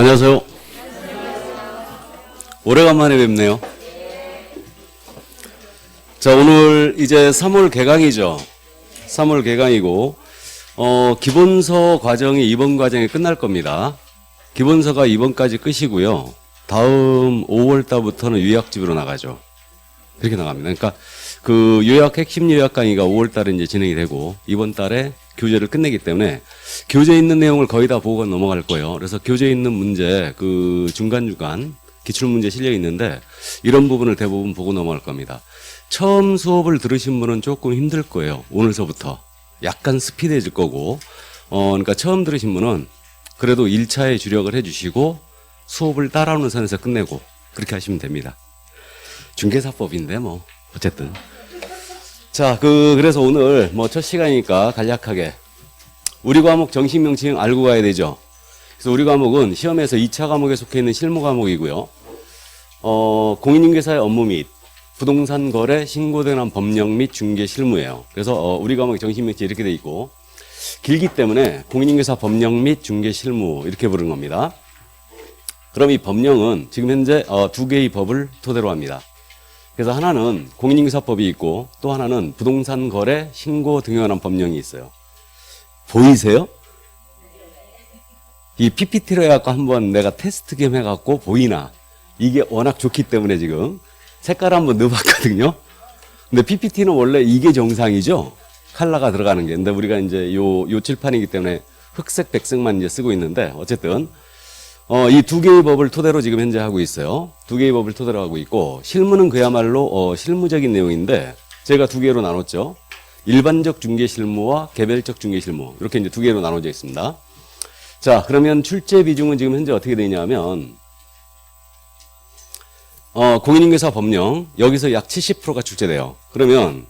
안녕하세요. 오래간만에 뵙네요. 자, 오늘 이제 3월 개강이죠. 3월 개강이고, 기본서 과정이 이번 과정이 끝날 겁니다. 기본서가 이번까지 끝이고요. 다음 5월 달부터는 요약집으로 나가죠. 그렇게 나갑니다. 그러니까 그 요약 핵심 요약 강의가 5월 달에 이제 진행이 되고, 이번 달에 교재를 끝내기 때문에 교재에 있는 내용을 거의 다 보고 넘어갈 거예요. 그래서 교재에 있는 문제 그 중간중간 기출문제 실려 있는데 이런 부분을 대부분 보고 넘어갈 겁니다. 처음 수업을 들으신 분은 조금 힘들 거예요. 오늘서부터 약간 스피드해질 거고, 그러니까 처음 들으신 분은 그래도 1차에 주력을 해주시고 수업을 따라오는 선에서 끝내고 그렇게 하시면 됩니다. 중개사법인데 뭐 어쨌든. 자, 그래서 오늘 뭐 첫 시간이니까 간략하게 우리 과목 정식 명칭 알고 가야 되죠. 그래서 우리 과목은 시험에서 2차 과목에 속해 있는 실무 과목이고요. 공인중개사의 업무 및 부동산 거래 신고대납 법령 및 중개 실무예요. 그래서 우리 과목의 정식 명칭이 이렇게 돼 있고 길기 때문에 공인중개사 법령 및 중개 실무 이렇게 부르는 겁니다. 그럼 이 법령은 지금 현재 두 개의 법을 토대로 합니다. 그래서 하나는 공인중개사법이 있고 또 하나는 부동산 거래 신고 등에 관한 법령이 있어요. 보이세요? 이 PPT로 해갖고 한번 내가 테스트 겸 해갖고 보이나? 이게 워낙 좋기 때문에 지금 색깔 한번 넣어봤거든요. 근데 PPT는 원래 이게 정상이죠? 컬러가 들어가는 게. 근데 우리가 이제 요 칠판이기 때문에 흑색, 백색만 이제 쓰고 있는데 어쨌든 이 두 개의 법을 토대로 지금 현재 하고 있어요. 두 개의 법을 토대로 하고 있고 실무는 그야말로 실무적인 내용인데 제가 두 개로 나눴죠. 일반적 중개 실무와 개별적 중개 실무 이렇게 이제 두 개로 나눠져 있습니다. 자, 그러면 출제 비중은 지금 현재 어떻게 되냐면 공인중개사 법령 여기서 약 70%가 출제돼요. 그러면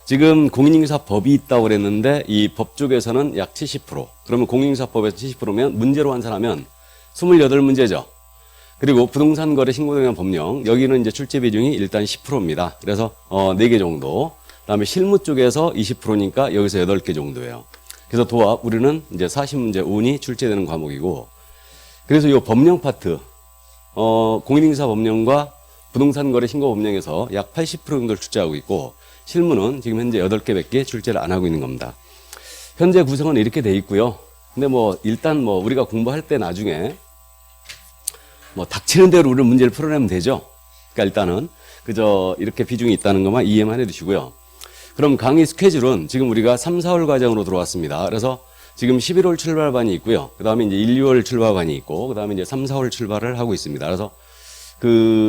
지금 공인중개사 법이 있다고 그랬는데 이 법 쪽에서는 약 70%. 그러면 공인중개사법에서 70%면 문제로 환산하면 28문제죠. 그리고 부동산 거래 신고 등에 관한 법령 여기는 이제 출제 비중이 일단 10%입니다. 그래서 4개 정도. 그다음에 실무 쪽에서 20%니까 여기서 8개 정도예요. 그래서 도합 우리는 이제 40문제 운이 출제되는 과목이고 그래서 이 법령 파트 공인중개사 법령과 부동산 거래 신고 법령에서 약 80% 정도를 출제하고 있고 실무는 지금 현재 8개밖에 출제를 안 하고 있는 겁니다. 현재 구성은 이렇게 돼 있고요. 근데 뭐 일단 뭐 우리가 공부할 때 나중에 뭐 닥치는 대로 우리 문제를 풀어내면 되죠. 그러니까 일단은 그저 이렇게 비중이 있다는 것만 이해만 해 두시고요. 그럼 강의 스케줄은 지금 우리가 3, 4월 과정으로 들어왔습니다. 그래서 지금 11월 출발반이 있고요. 그 다음에 이제 1, 2월 출발반이 있고, 그 다음에 이제 3, 4월 출발을 하고 있습니다. 그래서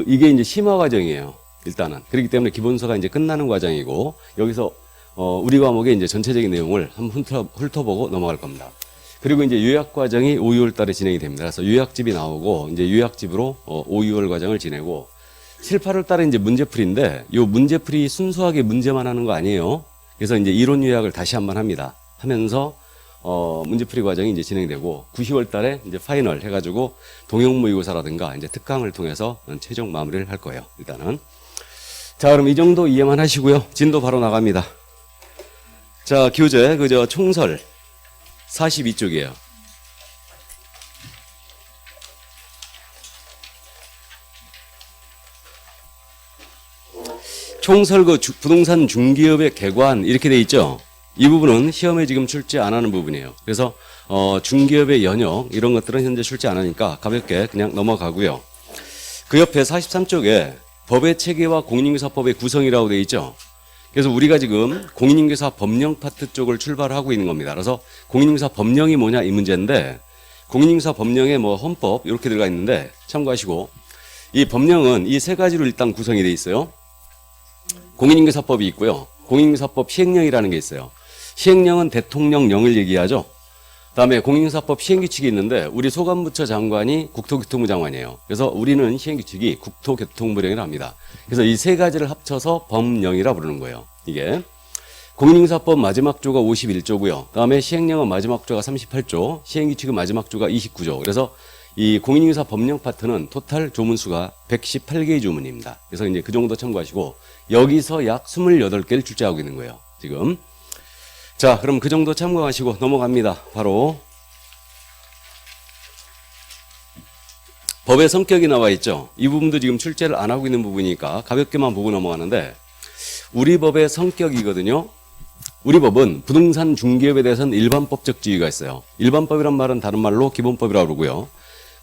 이게 이제 심화 과정이에요. 일단은. 그렇기 때문에 기본서가 이제 끝나는 과정이고, 여기서, 우리 과목의 이제 전체적인 내용을 한번 훑어보고 넘어갈 겁니다. 그리고 이제 요약 과정이 5, 6월 달에 진행이 됩니다. 그래서 요약집이 나오고, 이제 요약집으로 5, 6월 과정을 지내고, 7, 8월 달에 이제 문제풀이인데, 요 문제풀이 순수하게 문제만 하는 거 아니에요. 그래서 이제 이론 요약을 다시 한번 합니다. 하면서, 문제풀이 과정이 이제 진행되고, 9, 10월 달에 이제 파이널 해가지고, 동형 모의고사라든가 이제 특강을 통해서 최종 마무리를 할 거예요. 일단은. 자, 그럼 이 정도 이해만 하시고요. 진도 바로 나갑니다. 자, 교재, 총설. 42쪽이에요. 총설 부동산 중개업의 개관 이렇게 돼 있죠. 이 부분은 시험에 지금 출제 안 하는 부분이에요. 그래서 중개업의 연역 이런 것들은 현재 출제 안 하니까 가볍게 그냥 넘어가고요. 그 옆에 43쪽에 법의 체계와 공인중개사법의 구성이라고 돼 있죠. 그래서 우리가 지금 공인중개사 법령 파트 쪽을 출발하고 있는 겁니다. 그래서 공인중개사 법령이 뭐냐 이 문제인데 공인중개사 법령에 뭐 헌법 이렇게 들어가 있는데 참고하시고 이 법령은 이 세 가지로 일단 구성이 돼 있어요. 공인중개사법이 있고요. 공인중개사법 시행령이라는 게 있어요. 시행령은 대통령령을 얘기하죠. 그다음에 공인중개사법 시행규칙이 있는데 우리 소관부처 장관이 국토교통부 장관이에요. 그래서 우리는 시행규칙이 국토교통부령이라 합니다. 그래서 이 세 가지를 합쳐서 법령이라 부르는 거예요. 이게 공인중개사법 마지막 조가 51조고요. 그다음에 시행령은 마지막 조가 38조, 시행규칙은 마지막 조가 29조. 그래서 이 공인중개사 법령 파트는 토탈 조문수가 118개의 조문입니다. 그래서 이제 그 정도 참고하시고 여기서 약 28개를 출제하고 있는 거예요. 지금. 자, 그럼 그 정도 참고하시고 넘어갑니다. 바로 법의 성격이 나와 있죠. 이 부분도 지금 출제를 안 하고 있는 부분이니까 가볍게만 보고 넘어가는데 우리 법의 성격이거든요. 우리 법은 부동산 중개업에 대해서는 일반법적 지위가 있어요. 일반법이란 말은 다른 말로 기본법이라고 그러고요.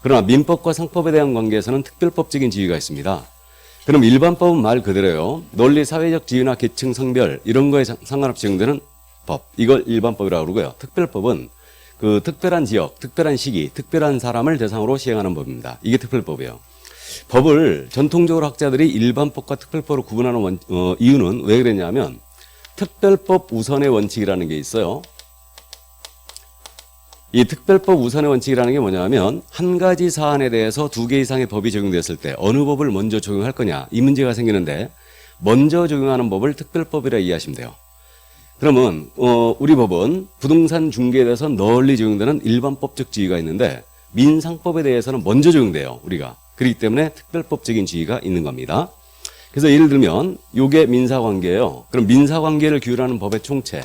그러나 민법과 상법에 대한 관계에서는 특별법적인 지위가 있습니다. 그럼 일반법은 말 그대로요. 논리, 사회적 지위나 계층, 성별 이런 거에 상관없이 적용되는 법. 이걸 일반법이라고 그러고요. 특별법은 그 특별한 지역, 특별한 시기, 특별한 사람을 대상으로 시행하는 법입니다. 이게 특별법이에요. 법을 전통적으로 학자들이 일반법과 특별법으로 구분하는 이유는 왜 그랬냐면 특별법 우선의 원칙이라는 게 있어요. 이 특별법 우선의 원칙이라는 게 뭐냐면 한 가지 사안에 대해서 2개 이상의 법이 적용됐을 때 어느 법을 먼저 적용할 거냐 이 문제가 생기는데 먼저 적용하는 법을 특별법이라 이해하시면 돼요. 그러면 우리 법은 부동산 중개에 대해서 널리 적용되는 일반법적 지위가 있는데 민상법에 대해서는 먼저 적용돼요. 우리가. 그렇기 때문에 특별법적인 지위가 있는 겁니다. 그래서 예를 들면 이게 민사관계예요. 그럼 민사관계를 규율하는 법의 총체.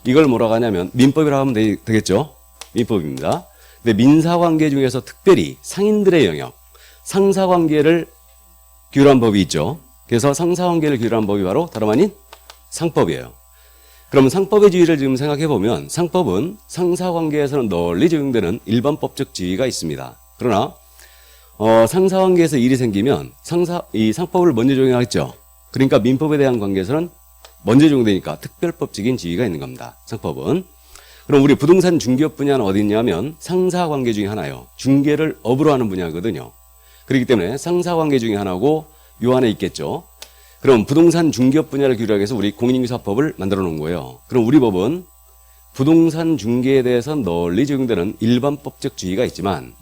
이걸 뭐라고 하냐면 민법이라고 하면 되겠죠. 민법입니다. 근데 민사관계 중에서 특별히 상인들의 영역, 상사관계를 규율한 법이 있죠. 그래서 상사관계를 규율한 법이 바로 다름 아닌 상법이에요. 그럼 상법의 지위를 지금 생각해 보면 상법은 상사관계에서는 널리 적용되는 일반법적 지위가 있습니다. 그러나 상사관계에서 일이 생기면 이 상법을 먼저 적용하겠죠. 그러니까 민법에 대한 관계에서는 먼저 적용되니까 특별법적인 지위가 있는 겁니다. 상법은. 그럼 우리 부동산 중개업 분야는 어디 있냐면 상사관계 중에 하나예요. 중개를 업으로 하는 분야거든요. 그렇기 때문에 상사관계 중에 하나고 요 안에 있겠죠. 그럼 부동산 중개업 분야를 규율하기 위해서 우리 공인인증사법을 만들어 놓은 거예요. 그럼 우리 법은 부동산 중개에 대해서 널리 적용되는 일반법적 지위가 있지만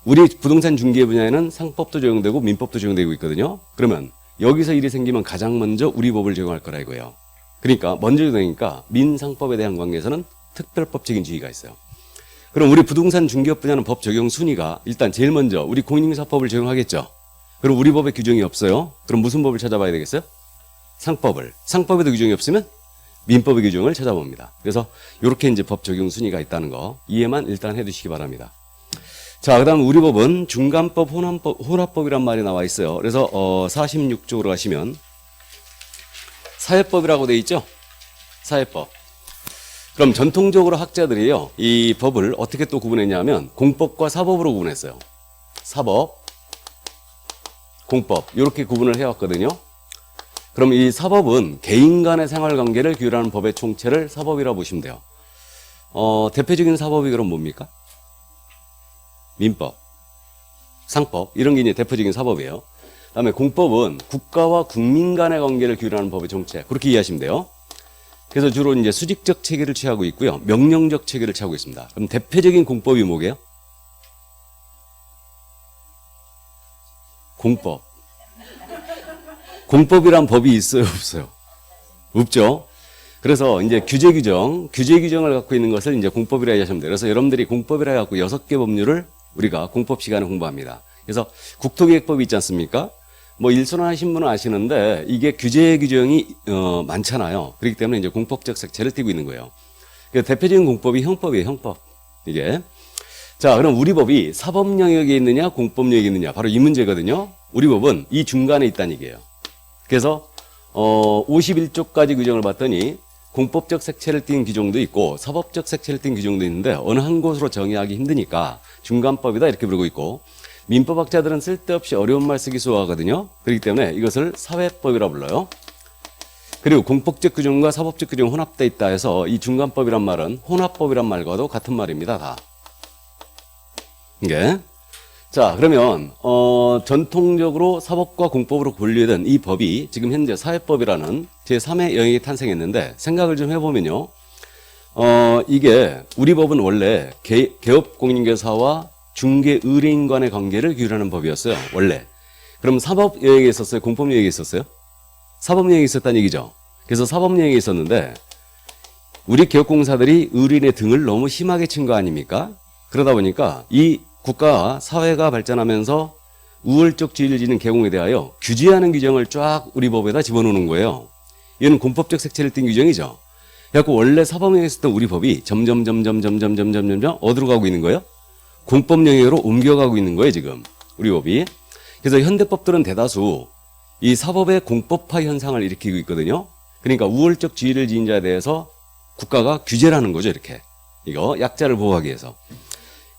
우리 부동산 중개 분야에는 상법도 적용되고 민법도 적용되고 있거든요. 그러면 여기서 일이 생기면 가장 먼저 우리 법을 적용할 거라 이거예요. 그러니까 먼저 적용되니까 민상법에 대한 관계에서는 특별법적인 지위가 있어요. 그럼 우리 부동산 중개업 분야는 법 적용 순위가 일단 제일 먼저 우리 공인인증사법을 적용하겠죠. 그럼 우리 법에 규정이 없어요. 그럼 무슨 법을 찾아봐야 되겠어요? 상법을. 상법에도 규정이 없으면 민법의 규정을 찾아봅니다. 그래서 이렇게 이제 법 적용 순위가 있다는 거 이해만 일단 해두시기 바랍니다. 자, 그다음 우리 법은 중간법, 혼합법이란 말이 나와 있어요. 그래서 46쪽으로 가시면 사회법이라고 돼 있죠. 사회법. 그럼 전통적으로 학자들이요 이 법을 어떻게 또 구분했냐면 공법과 사법으로 구분했어요. 사법, 공법 이렇게 구분을 해왔거든요. 그럼 이 사법은 개인 간의 생활관계를 규율하는 법의 총체를 사법이라고 보시면 돼요. 대표적인 사법이 그럼 뭡니까? 민법, 상법 이런 게 이제 대표적인 사법이에요. 그다음에 공법은 국가와 국민 간의 관계를 규율하는 법의 총체 그렇게 이해하시면 돼요. 그래서 주로 이제 수직적 체계를 취하고 있고요, 명령적 체계를 취하고 있습니다. 그럼 대표적인 공법이 뭐게요? 공법. 공법이란 법이 있어요, 없어요? 없죠. 그래서 이제 규제 규정을 갖고 있는 것을 이제 공법이라 하시면 돼요. 그래서 여러분들이 공법이라 해갖고 6개 법률을 우리가 공법 시간에 공부합니다. 그래서 국토기획법이 있지 않습니까? 뭐 일선화 하신 분은 아시는데 이게 규제 규정이 많잖아요. 그렇기 때문에 이제 공법적 색채를 띠고 있는 거예요. 대표적인 공법이 형법이에요, 형법. 이게. 자, 그럼 우리 법이 사법 영역에 있느냐, 공법 영역에 있느냐, 바로 이 문제거든요. 우리 법은 이 중간에 있다는 얘기예요. 그래서 51조까지 규정을 봤더니 공법적 색채를 띈 규정도 있고 사법적 색채를 띈 규정도 있는데 어느 한 곳으로 정의하기 힘드니까 중간법이다 이렇게 부르고 있고 민법학자들은 쓸데없이 어려운 말 쓰기 좋아하거든요. 그렇기 때문에 이것을 사회법이라고 불러요. 그리고 공법적 규정과 사법적 규정 혼합되어 있다 해서 이 중간법이란 말은 혼합법이란 말과도 같은 말입니다. 다. 이게. 자, 그러면 전통적으로 사법과 공법으로 분류된 이 법이 지금 현재 사회법이라는 제3의 영역이 탄생했는데 생각을 좀 해보면요. 이게 우리 법은 원래 개업공인중개사와 중개 의뢰인 간의 관계를 규율하는 법이었어요. 원래. 그럼 사법 영역에 있었어요? 공법 영역에 있었어요? 사법 영역에 있었다는 얘기죠. 그래서 사법 영역에 있었는데 우리 개업공사들이 의뢰인의 등을 너무 심하게 친 거 아닙니까? 그러다 보니까 이 국가와 사회가 발전하면서 우월적 지위를 지닌 개공에 대하여 규제하는 규정을 쫙 우리 법에다 집어넣는 거예요. 이건 공법적 색채를 띈 규정이죠. 그래서 원래 사법영역에 있었던 우리 법이 점점 어디로 가고 있는 거예요? 공법 영역으로 옮겨가고 있는 거예요, 지금. 우리 법이. 그래서 현대법들은 대다수 이 사법의 공법화 현상을 일으키고 있거든요. 그러니까 우월적 지위를 지닌 자에 대해서 국가가 규제를 하는 거죠, 이렇게. 이거 약자를 보호하기 위해서.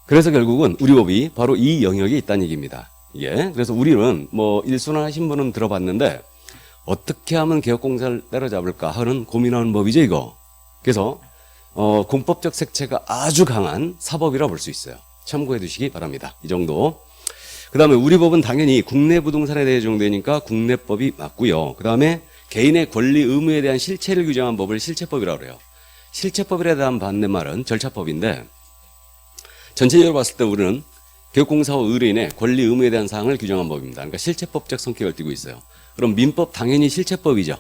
그래서 결국은 우리 법이 바로 이 영역에 있다는 얘기입니다. 이게. 그래서 우리는 뭐 일순환 하신 분은 들어봤는데 어떻게 하면 개혁공사를 때려잡을까 하는 고민하는 법이죠, 이거. 그래서 공법적 색채가 아주 강한 사법이라 볼 수 있어요. 참고해 두시기 바랍니다. 이 정도. 그 다음에 우리 법은 당연히 국내 부동산에 대해 적용되니까 국내법이 맞고요. 그 다음에 개인의 권리 의무에 대한 실체를 규정한 법을 실체법이라고 그래요. 실체법이라 대한 반대말은 절차법인데 전체적으로 봤을 때 우리는 개혁공사와 의뢰인의 권리 의무에 대한 사항을 규정한 법입니다. 그러니까 실체법적 성격을 띠고 있어요. 그럼 민법 당연히 실체법이죠.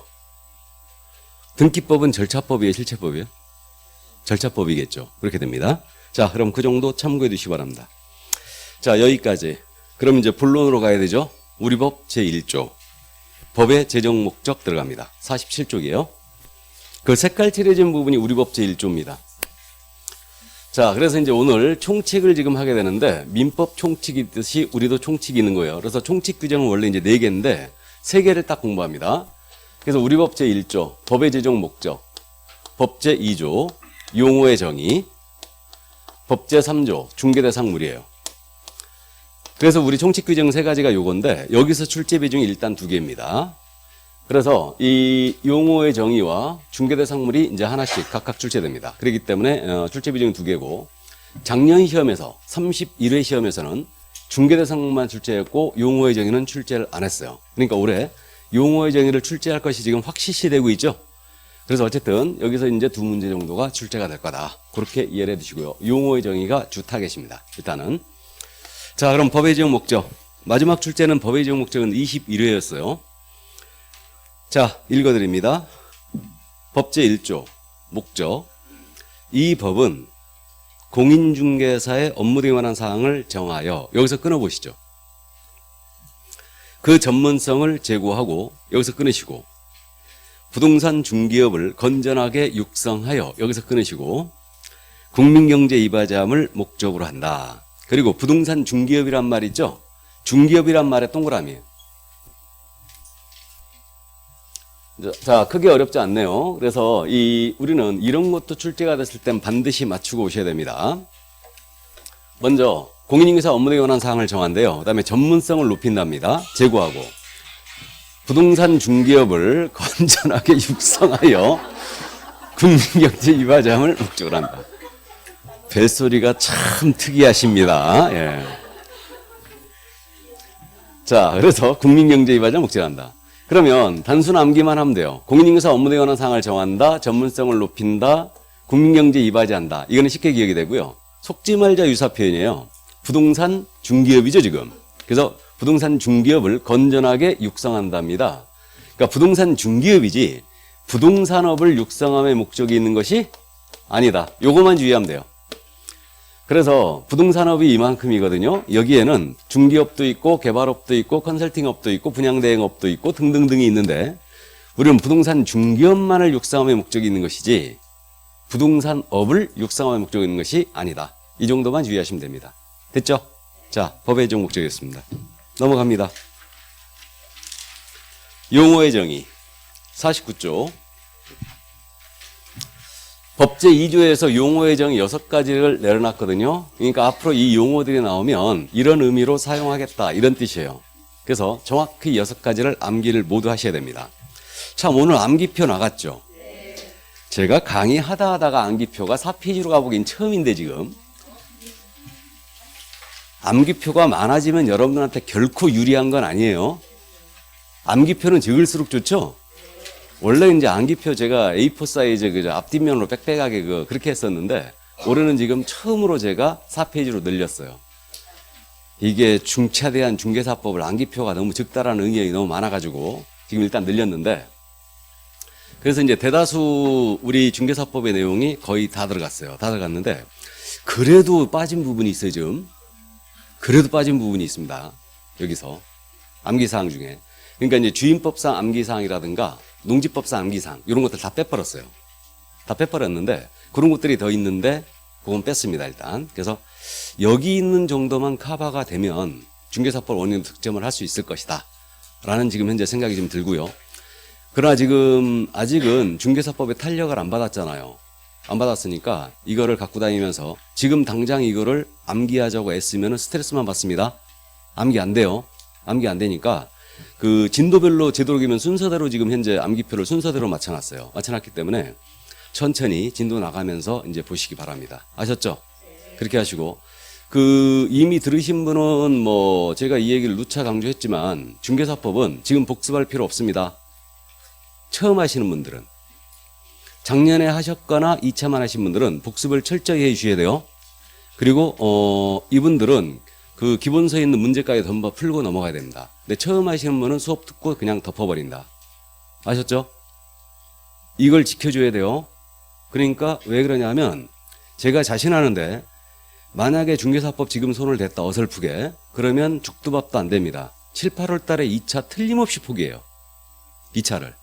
등기법은 절차법이에요, 실체법이에요? 절차법이겠죠. 그렇게 됩니다. 자, 그럼 그 정도 참고해 두시기 바랍니다. 자, 여기까지. 그럼 이제 본론으로 가야 되죠. 우리 법 제1조. 법의 제정 목적 들어갑니다. 47쪽이에요. 그 색깔 칠해진 부분이 우리 법 제1조입니다. 자, 그래서 이제 오늘 총칙을 지금 하게 되는데 민법 총칙이 있듯이 우리도 총칙이 있는 거예요. 그래서 총칙 규정은 원래 이제 4개인데 3개를 딱 공부합니다. 그래서 우리 법 제1조, 법의 제정 목적, 법 제2조, 용어의 정의, 법 제3조, 중개대상물이에요. 그래서 우리 총칙 규정 3가지가 요건데 여기서 출제 비중이 일단 2개입니다. 그래서 이 용어의 정의와 중개대상물이 이제 하나씩 각각 출제됩니다. 그렇기 때문에 출제 비중이 2개고 작년 시험에서 31회 시험에서는 중개대상물만 출제했고 용어의 정의는 출제를 안 했어요. 그러니까 올해 용어의 정의를 출제할 것이 지금 확실시되고 있죠. 그래서 어쨌든 여기서 이제 2문제 정도가 출제가 될 거다. 그렇게 이해를 해두시고요. 용어의 정의가 주 타겟입니다. 일단은. 자, 그럼 법의 제정 목적. 마지막 출제는 법의 제정 목적은 21회였어요. 자, 읽어드립니다. 법 제1조 목적. 이 법은 공인중개사의 업무 등에 관한 사항을 정하여 여기서 끊어보시죠. 그 전문성을 제고하고 여기서 끊으시고 부동산 중개업을 건전하게 육성하여 여기서 끊으시고 국민경제 이바지함을 목적으로 한다. 그리고 부동산 중개업이란 말 있죠? 중개업이란 말의 동그라미예요. 자, 크게 어렵지 않네요. 그래서 우리는 이런 것도 출제가 됐을 땐 반드시 맞추고 오셔야 됩니다. 먼저 공인중개사 업무 등에 관한 사항을 정한대요. 그 다음에 전문성을 높인답니다. 제고하고 부동산 중개업을 건전하게 육성하여 국민경제 이바지함을 목적으로 한다. 벨소리가 참 특이하십니다. 예. 자, 그래서 국민경제 이바지함을 목적으로 한다. 그러면 단순 암기만 하면 돼요. 공인중개사 업무 등에 관한 사항을 정한다. 전문성을 높인다. 국민경제 이바지한다. 이거는 쉽게 기억이 되고요. 속지 말자 유사 표현이에요. 부동산 중개업이죠, 지금. 그래서 부동산 중개업을 건전하게 육성한답니다. 그러니까 부동산 중개업이지 부동산업을 육성함의 목적이 있는 것이 아니다. 요것만 주의하면 돼요. 그래서 부동산업이 이만큼이거든요. 여기에는 중개업도 있고 개발업도 있고 컨설팅업도 있고 분양대행업도 있고 등등등이 있는데 우리는 부동산 중개업만을 육성함의 목적이 있는 것이지 부동산업을 육성함의 목적이 있는 것이 아니다. 이 정도만 주의하시면 됩니다. 됐죠? 자, 법의 제정 목적이었습니다. 넘어갑니다. 용어의 정의 49조 법 제2조에서 용어의 정의 6가지를 내려놨거든요. 그러니까 앞으로 이 용어들이 나오면 이런 의미로 사용하겠다 이런 뜻이에요. 그래서 정확히 6가지를 암기를 모두 하셔야 됩니다. 참 오늘 암기표 나갔죠? 제가 강의하다 하다가 암기표가 4페이지로 가보긴 처음인데 지금 암기표가 많아지면 여러분들한테 결코 유리한 건 아니에요. 암기표는 적을수록 좋죠? 원래 이제 암기표 제가 A4 사이즈 그저 앞뒷면으로 빽빽하게 그렇게 했었는데 올해는 지금 처음으로 제가 4페이지로 늘렸어요. 이게 중차대한 중개사법을 암기표가 너무 적다라는 의견이 너무 많아가지고 지금 일단 늘렸는데 그래서 이제 대다수 우리 중개사법의 내용이 거의 다 들어갔어요. 다 들어갔는데 그래도 빠진 부분이 있어요, 지금. 그래도 빠진 부분이 있습니다. 여기서 암기사항 중에. 그러니까 이제 주임법상 암기사항이라든가 농지법상 암기사항 이런 것들 다 빼버렸어요. 다 빼버렸는데 그런 것들이 더 있는데 그건 뺐습니다, 일단. 그래서 여기 있는 정도만 커버가 되면 중개사법 원인으로 득점을 할 수 있을 것이다 라는 지금 현재 생각이 좀 들고요. 그러나 지금 아직은 중개사법에 탄력을 안 받았잖아요. 안 받았으니까 이거를 갖고 다니면서 지금 당장 이거를 암기하자고 애쓰면 스트레스만 받습니다. 암기 안 돼요. 암기 안 되니까 그 진도별로 제도록이면 순서대로 지금 현재 암기표를 순서대로 맞춰놨어요. 맞춰놨기 때문에 천천히 진도 나가면서 이제 보시기 바랍니다. 아셨죠? 그렇게 하시고 그 이미 들으신 분은 뭐 제가 이 얘기를 누차 강조했지만 중개사법은 지금 복습할 필요 없습니다. 처음 하시는 분들은 작년에 하셨거나 2차만 하신 분들은 복습을 철저히 해 주셔야 돼요. 그리고 이분들은 그 기본서에 있는 문제까지 덤벼 풀고 넘어가야 됩니다. 근데 처음 하시는 분은 수업 듣고 그냥 덮어버린다. 아셨죠? 이걸 지켜줘야 돼요. 그러니까 왜 그러냐면 제가 자신하는데 만약에 중개사법 지금 손을 댔다 어설프게 그러면 죽도 밥도 안 됩니다. 7, 8월 달에 2차 틀림없이 포기해요. 2차를.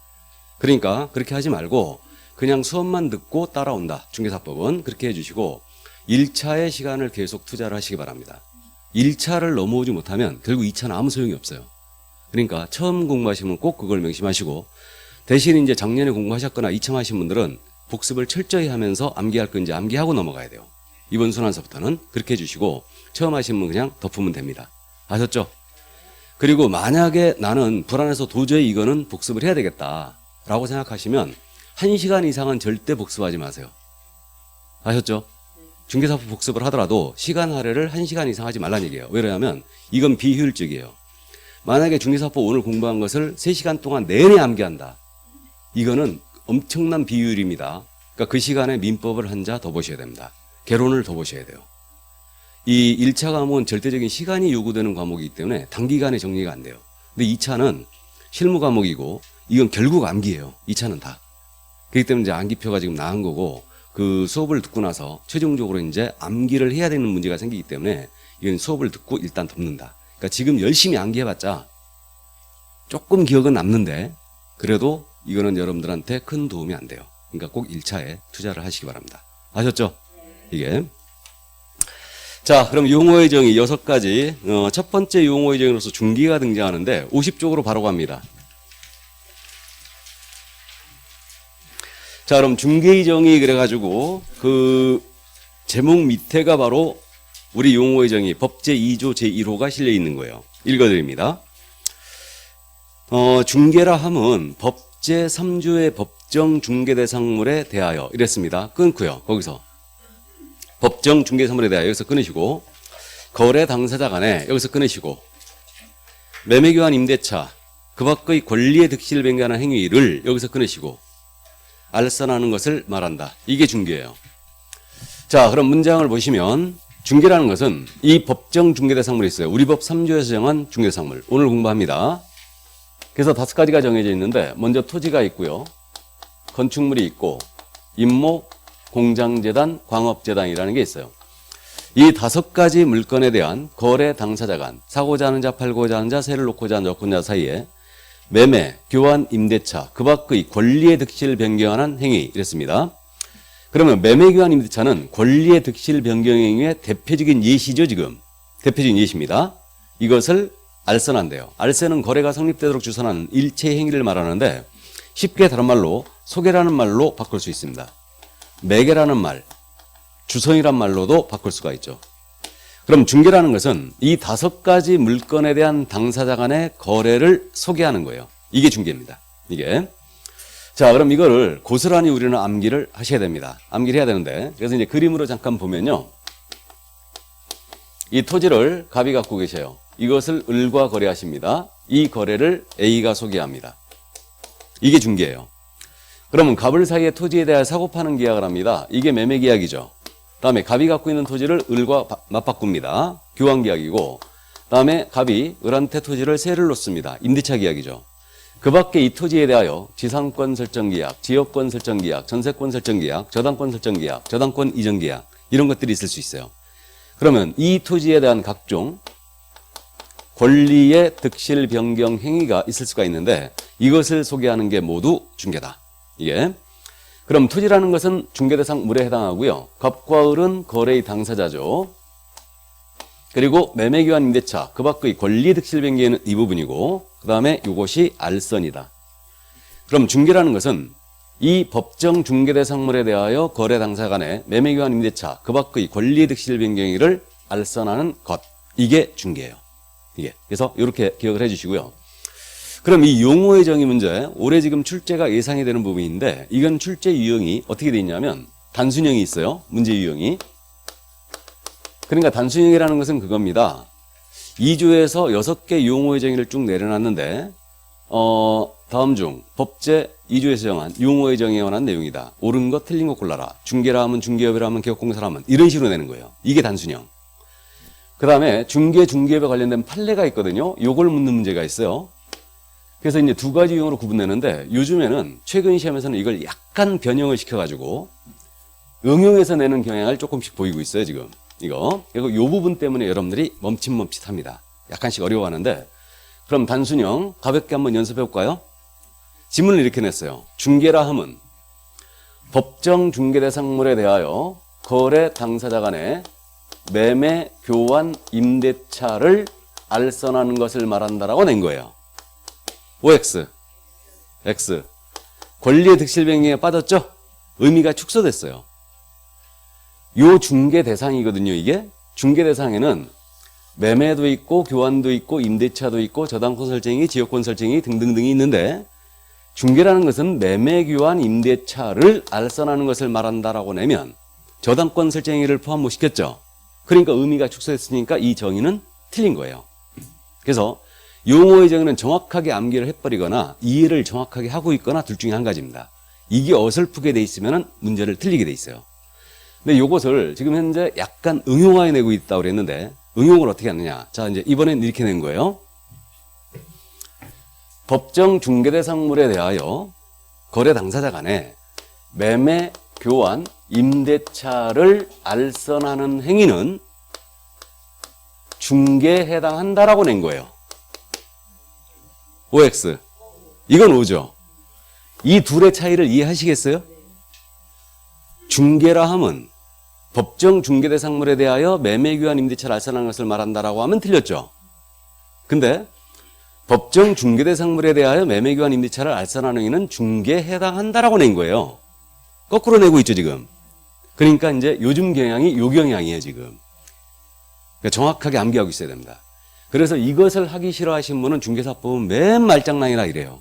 그러니까 그렇게 하지 말고 그냥 수업만 듣고 따라온다. 중개사법은 그렇게 해주시고 1차의 시간을 계속 투자를 하시기 바랍니다. 1차를 넘어오지 못하면 결국 2차는 아무 소용이 없어요. 그러니까 처음 공부하시면 꼭 그걸 명심하시고 대신 이제 작년에 공부하셨거나 2차 하신 분들은 복습을 철저히 하면서 암기할 건 이제 암기하고 넘어가야 돼요. 이번 순환서부터는 그렇게 해주시고 처음 하신 분 그냥 덮으면 됩니다. 아셨죠? 그리고 만약에 나는 불안해서 도저히 이거는 복습을 해야 되겠다라고 생각하시면 1시간 이상은 절대 복습하지 마세요. 아셨죠? 중개사법 복습을 하더라도 시간 할애를 1시간 이상 하지 말라는 얘기예요. 왜냐하면 이건 비효율적이에요. 만약에 중개사법 오늘 공부한 것을 3시간 동안 내내 암기한다. 이거는 엄청난 비효율입니다. 그러니까 그 시간에 민법을 한 자 더 보셔야 됩니다. 개론을 더 보셔야 돼요. 이 1차 과목은 절대적인 시간이 요구되는 과목이기 때문에 단기간에 정리가 안 돼요. 근데 2차는 실무 과목이고 이건 결국 암기예요. 2차는 다. 그렇기 때문에 이제 암기표가 지금 나은 거고 그 수업을 듣고 나서 최종적으로 이제 암기를 해야 되는 문제가 생기기 때문에 이건 수업을 듣고 일단 덮는다. 그러니까 지금 열심히 암기해봤자 조금 기억은 남는데 그래도 이거는 여러분들한테 큰 도움이 안 돼요. 그러니까 꼭 1차에 투자를 하시기 바랍니다. 아셨죠? 이게. 자, 그럼 용어의 정의 6가지. 첫 번째 용어의 정의로서 중기가 등장하는데 50쪽으로 바로 갑니다. 자, 그럼 중개의 정의 그래가지고 그 제목 밑에가 바로 우리 용어의 정의 법 제2조 제1호가 실려 있는 거예요. 읽어드립니다. 중개라 함은 법 제3조의 법정 중개대상물에 대하여 이랬습니다. 끊고요. 거기서 법정 중개대상물에 대하여 여기서 끊으시고 거래 당사자 간에 여기서 끊으시고 매매교환 임대차 그 밖의 권리의 득실을 변경하는 행위를 여기서 끊으시고 알선하는 것을 말한다. 이게 중개예요. 자, 그럼 문장을 보시면 중개라는 것은 이 법정 중개대상물이 있어요. 우리 법 3조에서 정한 중개대상물. 오늘 공부합니다. 그래서 5가지가 정해져 있는데 먼저 토지가 있고요. 건축물이 있고 임모, 공장재단, 광업재단이라는 게 있어요. 이 5가지 물건에 대한 거래 당사자 간, 사고자 하는 자, 팔고자 하는 자, 세를 놓고자 하는 여건자 사이에 매매, 교환, 임대차, 그 밖의 권리의 득실 변경하는 행위 이랬습니다. 그러면 매매, 교환, 임대차는 권리의 득실 변경 행위의 대표적인 예시죠. 지금 대표적인 예시입니다. 이것을 알선한대요. 알선은 거래가 성립되도록 주선하는 일체의 행위를 말하는데 쉽게 다른 말로 소개라는 말로 바꿀 수 있습니다. 매개라는 말, 주선이란 말로도 바꿀 수가 있죠. 그럼 중개라는 것은 이 5가지 물건에 대한 당사자 간의 거래를 소개하는 거예요. 이게 중개입니다. 이게. 자, 그럼 이거를 고스란히 우리는 암기를 하셔야 됩니다. 암기를 해야 되는데 그래서 이제 그림으로 잠깐 보면요. 이 토지를 갑이 갖고 계셔요. 이것을 을과 거래하십니다. 이 거래를 A가 소개합니다. 이게 중개예요. 그러면 갑을 사이의 토지에 대해 사고 파는 계약을 합니다. 이게 매매 계약이죠. 다음에 갑이 갖고 있는 토지를 을과 맞바꿉니다. 교환 계약이고, 다음에 갑이 을한테 토지를 세를 놓습니다. 임대차 계약이죠. 그 밖에 이 토지에 대하여 지상권 설정 계약, 지역권 설정 계약, 전세권 설정 계약, 저당권 설정 계약, 저당권 이전 계약 이런 것들이 있을 수 있어요. 그러면 이 토지에 대한 각종 권리의 득실 변경 행위가 있을 수가 있는데 이것을 소개하는 게 모두 중개다. 이게. 그럼 토지라는 것은 중개대상 물에 해당하고요. 갑과 을은 거래의 당사자죠. 그리고 매매교환 임대차, 그 밖의 권리득실 변경에는 이 부분이고, 그 다음에 이것이 알선이다. 그럼 중개라는 것은 이 법정 중개대상물에 대하여 거래 당사 간의 매매교환 임대차, 그 밖의 권리득실 변경일을 알선하는 것. 이게 중개예요. 이게. 그래서 이렇게 기억을 해주시고요. 그럼 이 용어의 정의 문제, 올해 지금 출제가 예상이 되는 부분인데, 이건 출제 유형이 어떻게 돼 있냐면 단순형이 있어요. 문제 유형이. 그러니까 단순형이라는 것은 그겁니다. 2조에서 6개 용어의 정의를 쭉 내려놨는데, 다음 중 법제 2조에서 정한 용어의 정의에 관한 내용이다. 옳은 것 틀린 것 골라라. 중개라 하면 중개업이라 하면 개업공사라 하면 이런 식으로 내는 거예요. 이게 단순형. 그 다음에 중개업에 관련된 판례가 있거든요. 요걸 묻는 문제가 있어요. 그래서 이제 두 가지 유형으로 구분되는데, 요즘에는 최근 시험에서는 이걸 약간 변형을 시켜가지고 응용해서 내는 경향을 조금씩 보이고 있어요, 지금. 이거. 그리고 요 부분 때문에 여러분들이 멈칫멈칫합니다. 약간씩 어려워하는데, 그럼 단순형 가볍게 한번 연습해 볼까요? 지문을 이렇게 냈어요. 중개라 함은 법정 중개대상물에 대하여 거래 당사자 간의 매매, 교환, 임대차를 알선하는 것을 말한다라고 낸 거예요. OX, X. 권리의 득실 변경에 빠졌죠? 의미가 축소됐어요. 요 중개 대상이거든요, 이게. 중개 대상에는 매매도 있고, 교환도 있고, 임대차도 있고, 저당권 설정이, 지역권 설정이 등등등이 있는데, 중개라는 것은 매매, 교환, 임대차를 알선하는 것을 말한다라고 내면 저당권 설정의를 포함 못 시켰죠. 그러니까 의미가 축소됐으니까 이 정의는 틀린 거예요. 그래서 용어의 정의는 정확하게 암기를 해버리거나 이해를 정확하게 하고 있거나 둘 중에 한 가지입니다. 이게 어설프게 돼 있으면 문제를 틀리게 돼 있어요. 근데 이것을 지금 현재 약간 응용화해 내고 있다고 그랬는데, 응용을 어떻게 하느냐. 자, 이제 이번엔 이렇게 낸 거예요. 법정 중개대상물에 대하여 거래 당사자 간에 매매, 교환, 임대차를 알선하는 행위는 중개에 해당한다라고 낸 거예요. OX. 이건 O죠. 이 둘의 차이를 이해하시겠어요? 중개라 함은 법정 중개대상물에 대하여 매매, 교환, 임대차를 알선하는 것을 말한다라고 하면 틀렸죠. 근데 법정 중개대상물에 대하여 매매, 교환, 임대차를 알선하는 행위는 중개에 해당한다라고 낸 거예요. 거꾸로 내고 있죠, 지금. 그러니까 이제 요즘 경향이 요 경향이에요, 지금. 그러니까 정확하게 암기하고 있어야 됩니다. 그래서 이것을 하기 싫어하시는 분은 중개사법은 맨 말장난이라 이래요.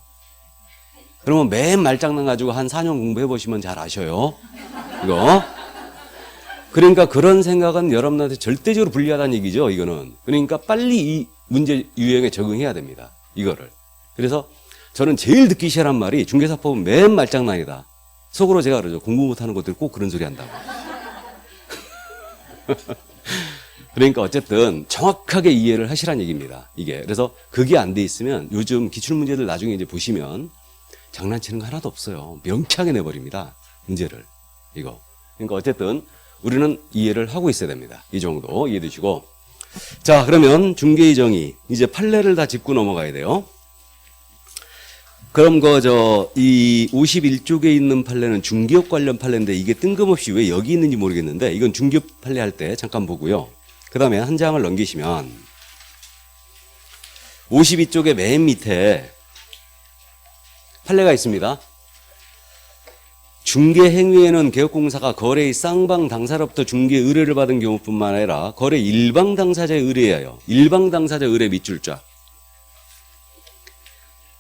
그러면 맨 말장난 가지고 한 4년 공부해 보시면 잘 아셔요. 이거. 그러니까 그런 생각은 여러분한테 절대적으로 불리하다는 얘기죠, 이거는. 그러니까 빨리 이 문제 유형에 적응해야 됩니다, 이거를. 그래서 저는 제일 듣기 싫은 말이 중개사법은 맨 말장난이다. 속으로 제가 그러죠. 공부 못하는 것들이 꼭 그런 소리 한다고. 그러니까 어쨌든 정확하게 이해를 하시라는 얘기입니다, 이게. 그래서 그게 안 돼 있으면 요즘 기출문제들 나중에 이제 보시면 장난치는 거 하나도 없어요. 명쾌하게 내버립니다, 문제를. 이거. 그러니까 어쨌든 우리는 이해를 하고 있어야 됩니다. 이 정도 이해해 두시고. 자, 그러면 중개의 정의. 이제 판례를 다 짚고 넘어가야 돼요. 그럼 이 51쪽에 있는 판례는 중개업 관련 판례인데 이게 뜬금없이 왜 여기 있는지 모르겠는데 이건 중개업 판례 할 때 잠깐 보고요. 그 다음에 한 장을 넘기시면 52쪽의 맨 밑에 판례가 있습니다. 중개 행위에는 개업공사가 거래의 쌍방 당사로부터 중개 의뢰를 받은 경우뿐만 아니라 거래 일방 당사자의 의뢰하여 일방 당사자 의뢰 밑줄자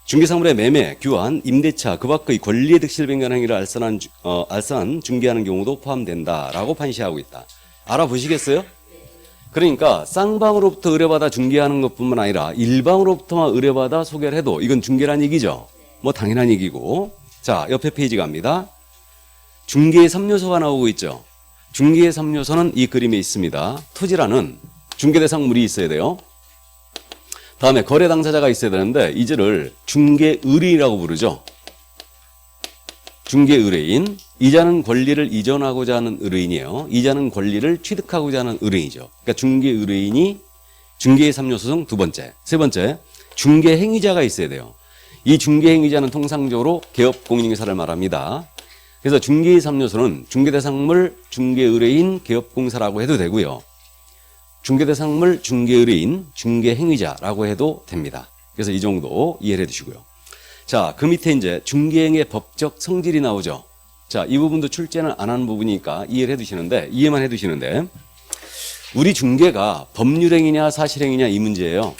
중개사물의 매매, 교환, 임대차 그 밖의 권리의 득실 변경 행위를 알선 중개하는 경우도 포함된다라고 판시하고 있다. 알아보시겠어요? 그러니까 쌍방으로부터 의뢰받아 중개하는 것뿐만 아니라 일방으로부터만 의뢰받아 소개를 해도 이건 중개란 얘기죠. 뭐 당연한 얘기고. 자, 옆에 페이지 갑니다. 중개의 3요소가 나오고 있죠. 중개의 3요소는 이 그림에 있습니다. 토지라는 중개대상물이 있어야 돼요. 다음에 거래 당사자가 있어야 되는데 이제를 중개의뢰인이라고 부르죠. 중개의뢰인. 이자는 권리를 이전하고자 하는 의뢰인이에요. 이자는 권리를 취득하고자 하는 의뢰인이죠. 그러니까 중개의뢰인이 중개의 3요소 중 두 번째. 세 번째, 중개행위자가 있어야 돼요. 이 중개행위자는 통상적으로 개업공인인사를 말합니다. 그래서 중개의 3요소는 중개대상물, 중개의뢰인, 개업공사라고 해도 되고요. 중개대상물, 중개의뢰인, 중개행위자라고 해도 됩니다. 그래서 이 정도 이해를 해두시고요. 자, 그 밑에 이제 중개행의 법적 성질이 나오죠. 자, 이 부분도 출제는 안 하는 부분이니까 이해만 해두시는데, 우리 중개가 법률행위냐 사실행위냐 이 문제예요.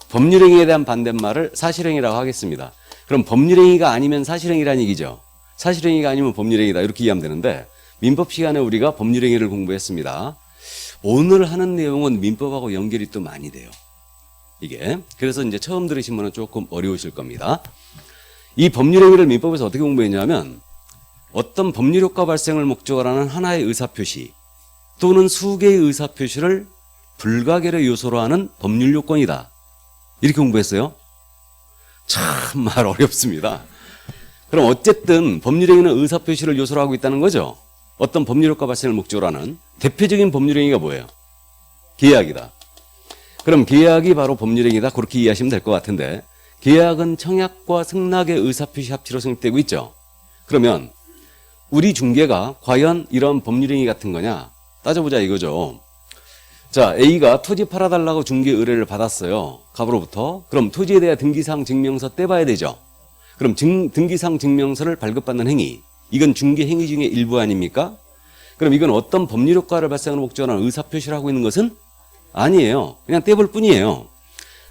법률행위에 대한 반대말을 사실행위라고 하겠습니다. 그럼 법률행위가 아니면 사실행위라는 얘기죠. 사실행위가 아니면 법률행위다 이렇게 이해하면 되는데, 민법 시간에 우리가 법률행위를 공부했습니다. 오늘 하는 내용은 민법하고 연결이 또 많이 돼요. 이게. 그래서 이제 처음 들으신 분은 조금 어려우실 겁니다. 이 법률행위를 민법에서 어떻게 공부했냐면, 어떤 법률효과 발생을 목적으로 하는 하나의 의사표시 또는 수개의 의사표시를 불가결의 요소로 하는 법률요건이다. 이렇게 공부했어요. 참 말 어렵습니다. 그럼 어쨌든 법률행위는 의사표시를 요소로 하고 있다는 거죠. 어떤 법률효과 발생을 목적으로 하는 대표적인 법률행위가 뭐예요? 계약이다. 그럼 계약이 바로 법률행위다. 그렇게 이해하시면 될 것 같은데, 계약은 청약과 승낙의 의사표시 합치로 성립되고 있죠. 그러면 우리 중개가 과연 이런 법률행위 같은 거냐 따져보자 이거죠. 자, A가 토지 팔아달라고 중개 의뢰를 받았어요. 갑으로부터. 그럼 토지에 대한 등기사항 증명서 떼봐야 되죠. 그럼 등기사항 증명서를 발급받는 행위, 이건 중개 행위 중에 일부 아닙니까? 그럼 이건 어떤 법률 효과를 발생하는 목적으로 하는 의사표시를 하고 있는 것은 아니에요. 그냥 떼볼 뿐이에요.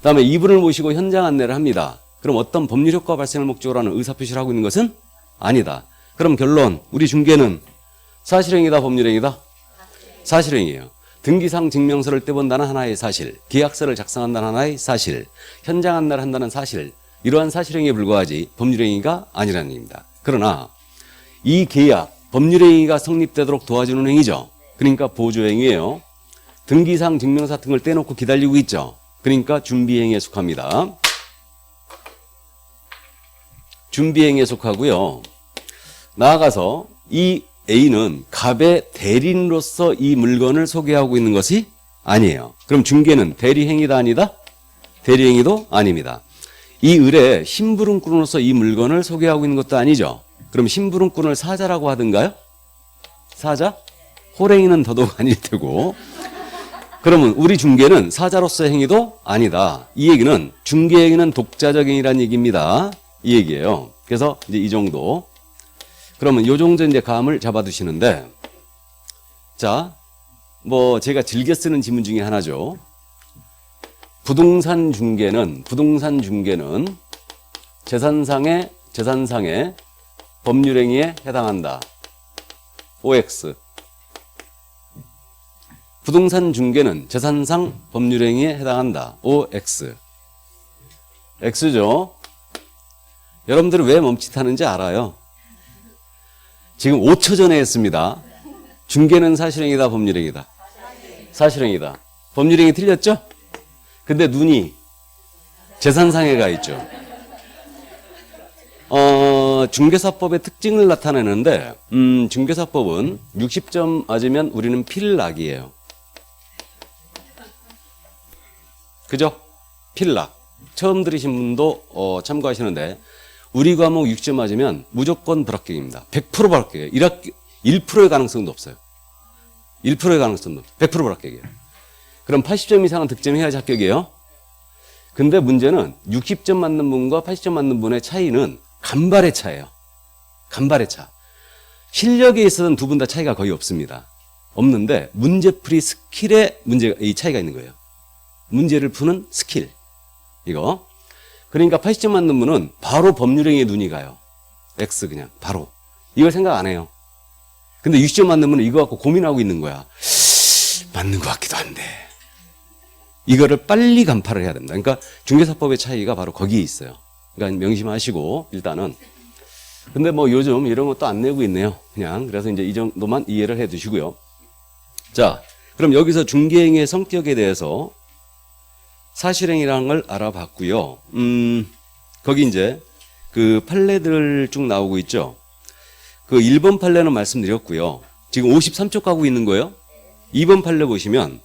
다음에 이분을 모시고 현장 안내를 합니다. 그럼 어떤 법률 효과 발생을 목적으로 하는 의사표시를 하고 있는 것은 아니다. 그럼 결론, 우리 중개는 사실행위다 법률행위다? 사실행위예요. 등기상 증명서를 떼본다는 하나의 사실, 계약서를 작성한다는 하나의 사실, 현장 안내를 한다는 사실, 이러한 사실행위에 불과하지 법률행위가 아니라는 얘기입니다. 그러나 이 계약, 법률행위가 성립되도록 도와주는 행위죠. 그러니까 보조행위예요. 등기상 증명서 같은 걸 떼놓고 기다리고 있죠. 그러니까 준비행위에 속합니다. 준비행위에 속하고요. 나아가서 이 A는 갑의 대리인으로서 이 물건을 소개하고 있는 것이 아니에요. 그럼 중개는 대리행위다 아니다? 대리행위도 아닙니다. 이 을에 심부름꾼으로서 이 물건을 소개하고 있는 것도 아니죠. 그럼 심부름꾼을 사자라고 하던가요? 사자? 호랭이는 더더욱 아닐 테고. 그러면 우리 중개는 사자로서의 행위도 아니다. 이 얘기는 중개행위는 독자적 행위라는 얘기입니다. 이 얘기예요. 그래서 이제 이 정도. 그러면 요 정도 이제 감을 잡아두시는데, 자, 뭐 제가 즐겨 쓰는 지문 중에 하나죠. 부동산 중개는 재산상의 법률행위에 해당한다. OX. 부동산 중개는 재산상 법률행위에 해당한다. OX. X죠. 여러분들은 왜 멈칫하는지 알아요. 지금 5초 전에 했습니다. 중개는 사실행위다, 법률행위다? 사실행위다. 법률행위 틀렸죠? 근데 눈이 재산상해가 있죠. 중개사법의 특징을 나타내는데, 중개사법은 60점 맞으면 우리는 필락이에요. 그죠? 필락. 처음 들으신 분도 참고하시는데, 우리 과목 6점 맞으면 무조건 불합격입니다. 100% 불합격이에요. 1%의 가능성도 없어요. 1%의 가능성도 없어요. 100% 불합격이에요. 그럼 80점 이상은 득점해야지 합격이에요. 근데 문제는 60점 맞는 분과 80점 맞는 분의 차이는 간발의 차예요. 간발의 차. 실력에 있어서는 두 분 다 차이가 거의 없습니다. 없는데 문제풀이 스킬에 이 차이가 있는 거예요. 문제를 푸는 스킬. 이거. 그러니까 80점 맞는 분은 바로 법률행위에 눈이 가요. X 그냥 바로. 이걸 생각 안 해요. 근데 60점 맞는 분은 이거 갖고 고민하고 있는 거야. 맞는 것 같기도 한데. 이거를 빨리 간파를 해야 됩니다. 그러니까 중개사법의 차이가 바로 거기에 있어요. 그러니까 명심하시고 일단은. 근데 뭐 요즘 이런 것도 안 내고 있네요. 그냥. 그래서 이제 이 정도만 이해를 해 두시고요. 자, 그럼 여기서 중개행위의 성격에 대해서 사실행위라는 걸 알아봤고요. 거기 이제 그 판례들 쭉 나오고 있죠. 그 1번 판례는 말씀드렸고요. 지금 53쪽 가고 있는 거예요. 2번 판례 보시면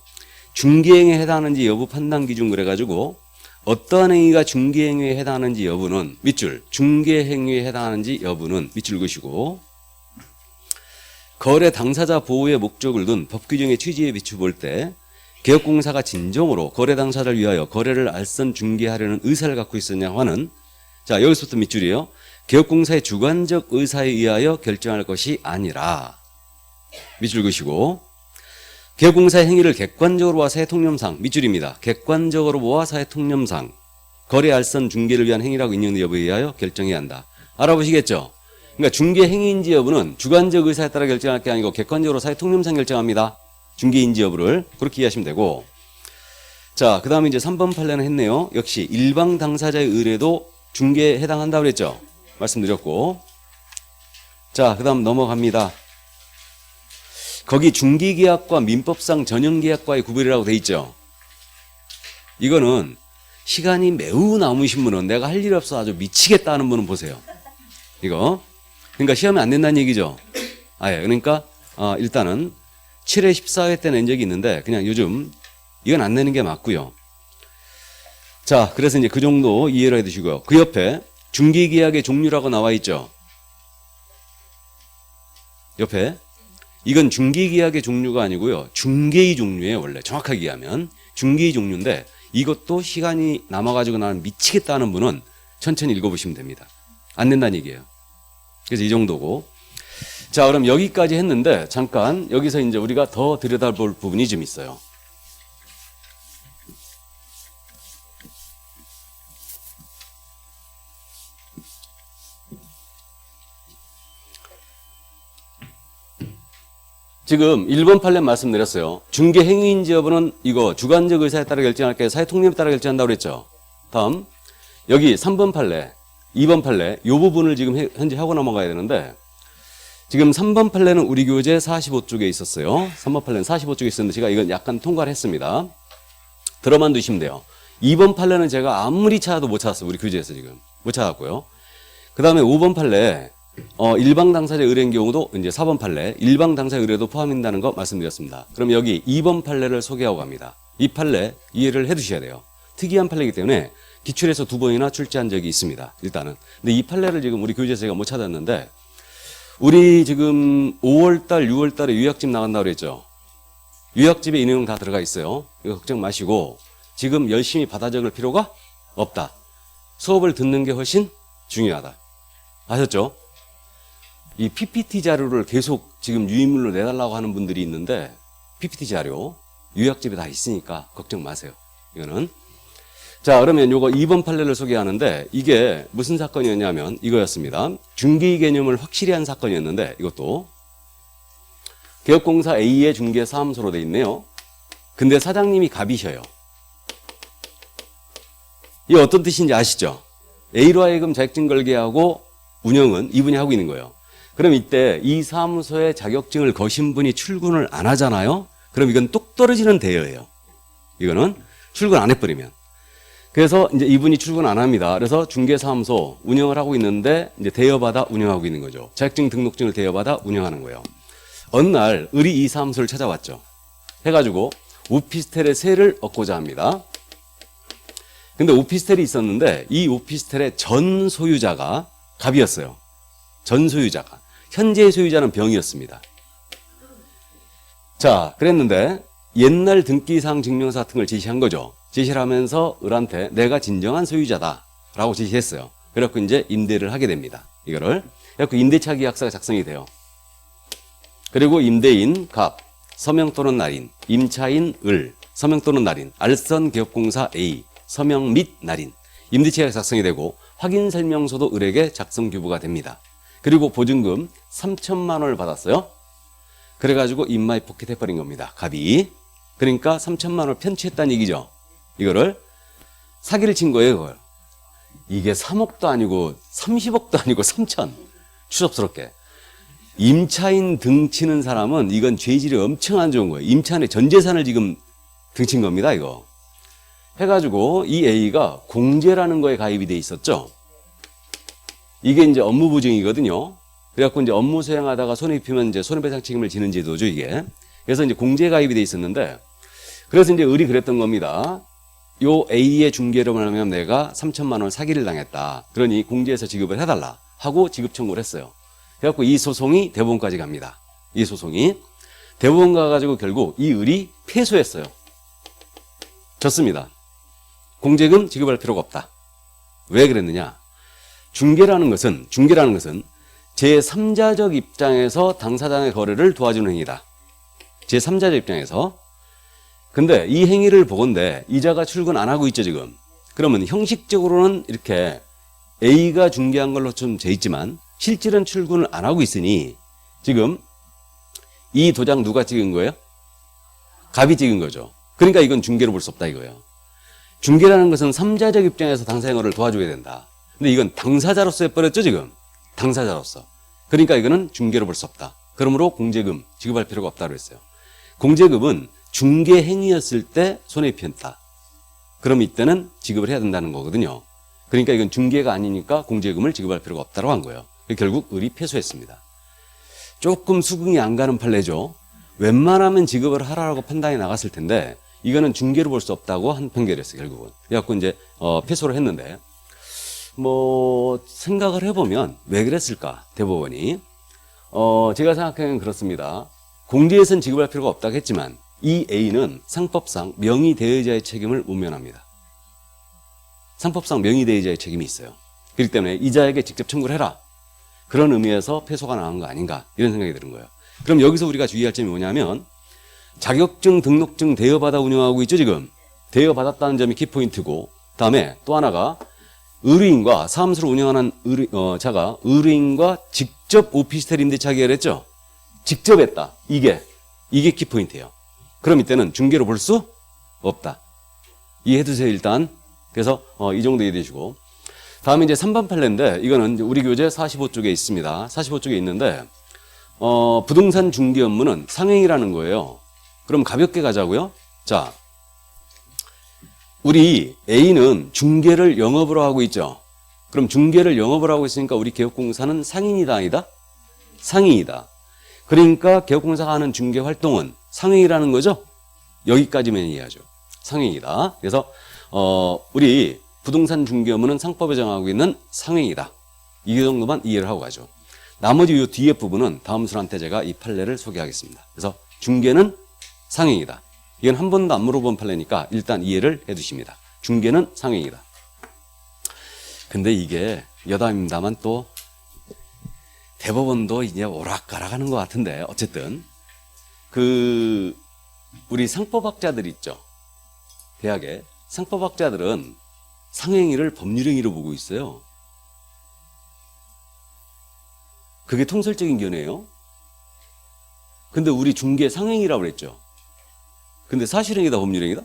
중개행위에 해당하는지 여부 판단 기준 그래가지고 어떠한 행위가 중개행위에 해당하는지 여부는 밑줄, 중개행위에 해당하는지 여부는 밑줄 그시고, 거래 당사자 보호의 목적을 둔 법 규정의 취지에 비추어 볼 때 개업공사가 진정으로 거래 당사자를 위하여 거래를 알선 중개하려는 의사를 갖고 있었냐 하는, 자, 여기서부터 밑줄이에요. 개업공사의 주관적 의사에 의하여 결정할 것이 아니라, 밑줄 그시고, 개업공사의 행위를 객관적으로 보아 사회 통념상, 밑줄입니다. 객관적으로 보아 사회 통념상 거래 알선 중개를 위한 행위라고 인정된 여부에 의하여 결정해야 한다. 알아보시겠죠? 그러니까 중개 행위인지 여부는 주관적 의사에 따라 결정할 게 아니고 객관적으로 사회 통념상 결정합니다. 중개인지 여부를 그렇게 이해하시면 되고, 자, 그 다음에 이제 3번 판례는 했네요. 역시 일방 당사자의 의뢰도 중개에 해당한다고 그랬죠. 말씀드렸고, 자, 그 다음 넘어갑니다. 거기 중개계약과 민법상 전형계약과의 구별이라고 돼 있죠. 이거는 시간이 매우 남으신 분은, 내가 할 일이 없어 아주 미치겠다 하는 분은 보세요. 이거. 그러니까 시험에 안 된다는 얘기죠. 예. 그러니까 일단은 7회 14회 때 낸 적이 있는데 그냥 요즘 이건 안 내는 게 맞고요. 자, 그래서 이제 그 정도 이해를 해 두시고요. 그 옆에 중개계약의 종류라고 나와 있죠. 옆에. 이건 중개계약의 종류가 아니고요. 중개의 종류예요. 원래 정확하게 얘기하면 중개의 종류인데, 이것도 시간이 남아가지고 나는 미치겠다는 분은 천천히 읽어보시면 됩니다. 안 된다는 얘기예요. 그래서 이 정도고. 자, 그럼 여기까지 했는데 잠깐 여기서 이제 우리가 더 들여다볼 부분이 좀 있어요. 지금 1번 판례 말씀드렸어요. 중개 행위인지 여부는 이거 주관적 의사에 따라 결정할 게 사회 통념에 따라 결정한다고 그랬죠. 다음 여기 3번 판례, 2번 판례 이 부분을 지금 현재 하고 넘어가야 되는데, 지금 3번 판례는 우리 교재 45쪽에 있었어요. 3번 판례는 45쪽에 있었는데 제가 이건 약간 통과를 했습니다. 들어만 두시면 돼요. 2번 판례는 제가 아무리 찾아도 못 찾았어요. 우리 교재에서 지금 못 찾았고요. 그 다음에 5번 판례 일방 당사자 의뢰인 경우도 이제 4번 판례 일방 당사자 의뢰도 포함된다는 거 말씀드렸습니다. 그럼 여기 2번 판례를 소개하고 갑니다. 이 판례 이해를 해 두셔야 돼요. 특이한 판례이기 때문에 기출에서 2번이나 출제한 적이 있습니다. 일단은. 근데 이 판례를 지금 우리 교재에서 제가 못 찾았는데, 우리 지금 5월달, 6월달에 유학집 나간다고 그랬죠. 유학집에 이 내용 다 들어가 있어요. 이거 걱정 마시고 지금 열심히 받아 적을 필요가 없다. 수업을 듣는 게 훨씬 중요하다. 아셨죠? 이 PPT 자료를 계속 지금 유인물로 내달라고 하는 분들이 있는데, PPT 자료 유학집에 다 있으니까 걱정 마세요. 이거는. 자, 그러면 요거 2번 판례를 소개하는데, 이게 무슨 사건이었냐면 이거였습니다. 중개의 개념을 확실히 한 사건이었는데, 이것도 개업공사 A의 중개사무소로 돼 있네요. 근데 사장님이 갑이셔요. 이게 어떤 뜻인지 아시죠? A로 하여금 자격증 걸게 하고 운영은 이분이 하고 있는 거예요. 그럼 이때 이 사무소에 자격증을 거신 분이 출근을 안 하잖아요. 그럼 이건 뚝 떨어지는 대여예요. 이거는 출근 안 해버리면. 그래서 이제 이분이 출근 안 합니다. 그래서 중개사무소 운영을 하고 있는데 이제 대여받아 운영하고 있는 거죠. 자격증 등록증을 대여받아 운영하는 거예요. 어느 날 을이 이 사무소를 찾아왔죠. 해가지고 오피스텔의 세를 얻고자 합니다. 근데 오피스텔이 있었는데 이 오피스텔의 전 소유자가 갑이었어요. 전 소유자가. 현재 소유자는 병이었습니다. 자, 그랬는데 옛날 등기사항 증명서 같은 걸 제시한 거죠. 제시를 하면서 을한테 내가 진정한 소유자다라고 제시했어요. 그래갖고 이제 임대를 하게 됩니다. 이거를. 그래갖고 임대차 계약서가 작성이 돼요. 그리고 임대인 갑, 서명 또는 날인, 임차인 을, 서명 또는 날인, 알선 기업공사 A, 서명 및 날인, 임대차 계약서 작성이 되고 확인 설명서도 을에게 작성 교부가 됩니다. 그리고 보증금 3천만 원을 받았어요. 그래가지고 인마이 포켓 해버린 겁니다. 갑이. 그러니까 3천만 원을 편취했다는 얘기죠. 이거를 사기를 친 거예요. 그걸. 이게 3억도 아니고 30억도 아니고 3천. 추접스럽게. 임차인 등치는 사람은 이건 죄질이 엄청 안 좋은 거예요. 임차인의 전 재산을 지금 등친 겁니다. 이거. 해가지고 이 A가 공제라는 거에 가입이 돼 있었죠. 이게 이제 업무 보증이거든요. 그래갖고 이제 업무 수행하다가 손해입히면 이제 손해배상 책임을 지는 제도죠, 이게. 그래서 이제 공제 가입이 돼 있었는데, 그래서 이제 을이 그랬던 겁니다. 요 A의 중개로만 하면 내가 3천만 원 사기를 당했다. 그러니 공제해서 지급을 해달라 하고 지급 청구를 했어요. 그래갖고 이 소송이 대법원까지 갑니다. 이 소송이. 대법원 가가지고 결국 이 을이 패소했어요. 졌습니다. 공제금 지급할 필요가 없다. 왜 그랬느냐? 중개라는 것은 제3자적 입장에서 당사자의 거래를 도와주는 행위다. 제3자적 입장에서. 근데 이 행위를 보건대 이자가 출근 안 하고 있죠, 지금. 그러면 형식적으로는 이렇게 A가 중개한 걸로 좀 돼 있지만 실질은 출근을 안 하고 있으니 지금 이 도장 누가 찍은 거예요? 갑이 찍은 거죠. 그러니까 이건 중개로 볼 수 없다 이거예요. 중개라는 것은 3자적 입장에서 당사자의 거래를 도와줘야 된다. 근데 이건 당사자로서 해버렸죠, 지금. 당사자로서. 그러니까 이거는 중개로 볼 수 없다. 그러므로 공제금 지급할 필요가 없다고 했어요. 공제금은 중개 행위였을 때 손해피했다. 그럼 이때는 지급을 해야 된다는 거거든요. 그러니까 이건 중개가 아니니까 공제금을 지급할 필요가 없다고 한 거예요. 결국 을이 패소했습니다. 조금 수긍이 안 가는 판례죠. 웬만하면 지급을 하라고 판단이 나갔을 텐데 이거는 중개로 볼 수 없다고 한 판결이었어요, 결국은. 그래갖고 이제 패소를 했는데 생각을 해보면 왜 그랬을까, 대법원이. 제가 생각하기엔 그렇습니다. 공제에선 지급할 필요가 없다고 했지만 이 A는 상법상 명의대여자의 책임을 운면합니다. 상법상 명의대여자의 책임이 있어요. 그렇기 때문에 이자에게 직접 청구를 해라. 그런 의미에서 패소가 나온 거 아닌가 이런 생각이 드는 거예요. 그럼 여기서 우리가 주의할 점이 뭐냐면 자격증, 등록증 대여받아 운영하고 있죠, 지금. 대여받았다는 점이 키포인트고 다음에 또 하나가 의뢰인과 사무소를 운영하는 자가 의뢰인과 직접 오피스텔 임대 계약을 했죠. 직접 했다. 이게 키포인트예요. 그럼 이때는 중개로 볼 수 없다. 이해해 두세요, 일단. 그래서 이 정도 이해해 주시고. 다음에 이제 3번 판례인데 이거는 우리 교재 45쪽에 있습니다. 45쪽에 있는데 부동산 중개 업무는 상행이라는 거예요. 그럼 가볍게 가자고요. 자, 우리 A는 중개를 영업으로 하고 있죠. 그럼 중개를 영업으로 하고 있으니까 우리 개업공사는 상인이다, 아니다? 상인이다. 그러니까 개업공사가 하는 중개 활동은 상행이라는 거죠. 여기까지만 이해하죠. 상행이다. 그래서 우리 부동산 중개 업무는 상법에 정하고 있는 상행이다. 이 정도만 이해를 하고 가죠. 나머지 이 뒤에 부분은 다음 순한테 제가 이 판례를 소개하겠습니다. 그래서 중개는 상행이다. 이건 한 번도 안 물어본 판례니까 일단 이해를 해 두십니다. 중개는 상행이다. 근데 이게 여담입니다만 또 대법원도 이제 오락가락하는 것 같은데 어쨌든 우리 상법학자들 있죠. 대학에 상법학자들은 상행위를 법률행위로 보고 있어요. 그게 통설적인 견해예요. 근데 우리 중개 상행위라고 그랬죠. 근데 사실행위다, 법률행위다?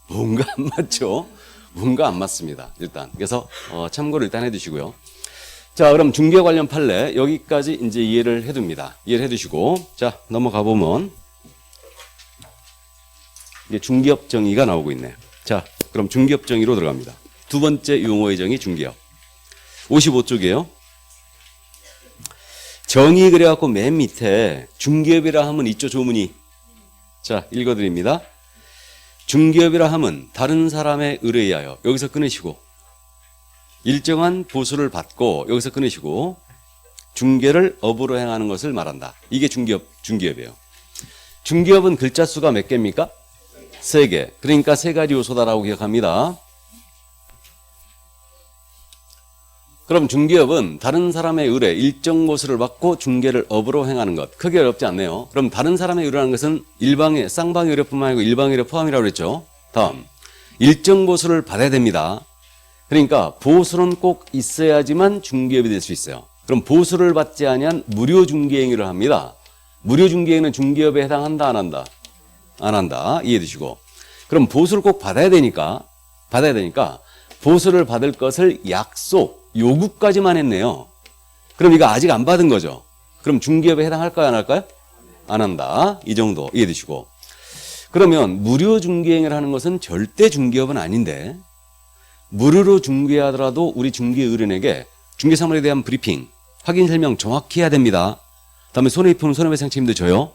뭔가 안 맞죠? 뭔가 안 맞습니다. 일단. 그래서 참고를 일단 해두시고요. 자, 그럼 중개 관련 판례 여기까지 이제 이해를 해둡니다. 이해를 해두시고 자, 넘어가 보면 이제 중개업 정의가 나오고 있네요. 자, 그럼 중개업 정의로 들어갑니다. 두 번째 용어의 정의 중개업. 55쪽이에요. 정의 그래갖고 맨 밑에 중개업이라 하면 있죠, 조문이. 자, 읽어드립니다. 중개업이라 하면 다른 사람의 의뢰에 의하여 여기서 끊으시고 일정한 보수를 받고 여기서 끊으시고 중개를 업으로 행하는 것을 말한다. 이게 중개업이에요. 중개업은 글자 수가 몇 개입니까? 3개. 그러니까 3가지 요소다라고 기억합니다. 그럼 중개업은 다른 사람의 의뢰, 일정 보수를 받고 중개를 업으로 행하는 것. 크게 어렵지 않네요. 그럼 다른 사람의 의뢰라는 것은 일방의, 쌍방의 의뢰뿐만 아니고 일방의 의뢰 포함이라고 그랬죠. 다음, 일정 보수를 받아야 됩니다. 그러니까 보수는 꼭 있어야지만 중개업이 될 수 있어요. 그럼 보수를 받지 아니한 무료 중개행위를 합니다. 무료 중개행위는 중개업에 해당한다, 안 한다? 안 한다. 이해해 두시고. 그럼 보수를 꼭 받아야 되니까 보수를 받을 것을 약속, 요구까지만 했네요. 그럼 이거 아직 안 받은 거죠. 그럼 중개업에 해당할까요, 안 할까요? 안 한다. 이 정도 이해해 두시고. 그러면 무료 중개행위를 하는 것은 절대 중개업은 아닌데 무료로 중개하더라도 우리 중개의뢰인에게 중개사물에 대한 브리핑, 확인 설명 정확히 해야 됩니다. 다음에 손해배분, 손해배상 책임도 져요.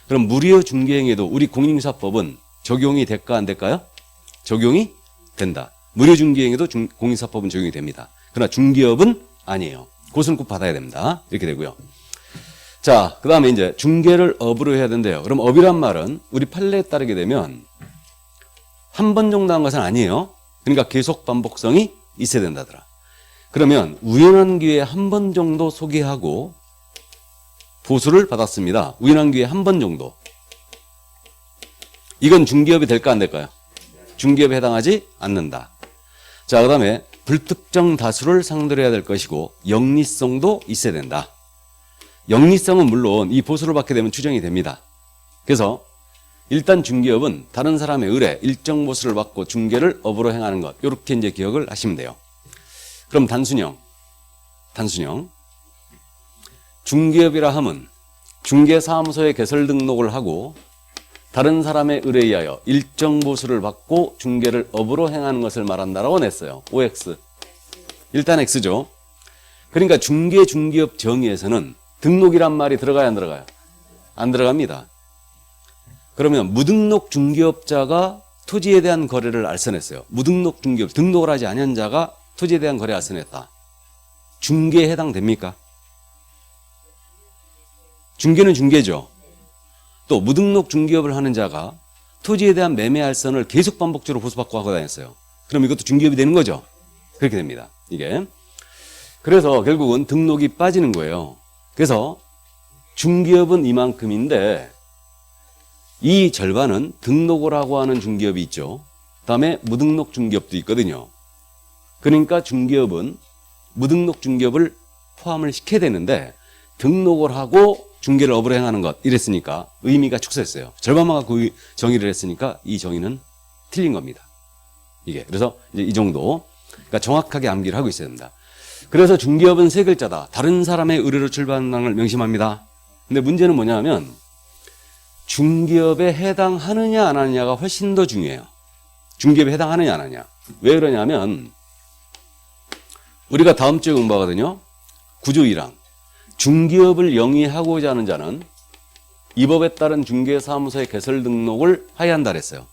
그럼 무료 중개행위에도 우리 공인중개사법은 적용이 될까 안 될까요? 적용이 된다. 무료 중개행위에도 공인중개사법은 적용이 됩니다. 그러나 중개업은 아니에요. 그것은 꼭 받아야 됩니다. 이렇게 되고요. 자, 그 다음에 이제 중개를 업으로 해야 된대요. 그럼 업이란 말은 우리 판례에 따르게 되면 한 번 정도 한 것은 아니에요. 그러니까 계속 반복성이 있어야 된다더라. 그러면 우연한 기회에 한 번 정도 소개하고 보수를 받았습니다. 우연한 기회에 한 번 정도. 이건 중개업이 될까 안 될까요? 중개업에 해당하지 않는다. 자, 그 다음에 불특정 다수를 상대로 해야 될 것이고 영리성도 있어야 된다. 영리성은 물론 이 보수를 받게 되면 추정이 됩니다. 그래서 일단 중개업은 다른 사람의 의뢰, 일정 보수를 받고 중개를 업으로 행하는 것. 이렇게 이제 기억을 하시면 돼요. 그럼 단순형. 중개업이라 함은 중개사무소에 개설 등록을 하고 다른 사람의 의뢰에 의하여 일정 보수를 받고 중개를 업으로 행하는 것을 말한다라고 냈어요. OX. 일단 X죠. 그러니까 중개업 정의에서는 등록이란 말이 들어가요, 안 들어가요? 안 들어갑니다. 그러면 무등록 중개업자가 토지에 대한 거래를 알선했어요. 무등록 중개업, 등록을 하지 않은 자가 토지에 대한 거래를 알선했다. 중개에 해당됩니까? 중개는 중개죠. 또 무등록 중개업을 하는 자가 토지에 대한 매매 알선을 계속 반복적으로 보수받고 하고 다녔어요. 그럼 이것도 중개업이 되는 거죠. 그렇게 됩니다. 이게. 그래서 결국은 등록이 빠지는 거예요. 그래서 중개업은 이만큼인데 이 절반은 등록을 하고 하는 중개업이 있죠. 그다음에 무등록 중개업도 있거든요. 그러니까 중개업은 무등록 중개업을 포함을 시켜야 되는데 등록을 하고 중개를 업으로 행하는 것 이랬으니까 의미가 축소했어요. 절반만 갖고 정의를 했으니까 이 정의는 틀린 겁니다. 이게 그래서 이제 이 정도 그러니까 정확하게 암기를 하고 있어야 됩니다. 그래서 중개업은 세 글자다. 다른 사람의 의뢰로 출발한다는 걸 명심합니다. 근데 문제는 뭐냐면 중개업에 해당하느냐 안 하느냐가 훨씬 더 중요해요. 중개업에 해당하느냐 안 하느냐. 왜 그러냐면 우리가 다음 주에 공부하거든요. 9조 1항. 중개업을 영위하고자 하는 자는 이 법에 따른 중개사무소의 개설 등록을 하여야 한다 그랬어요.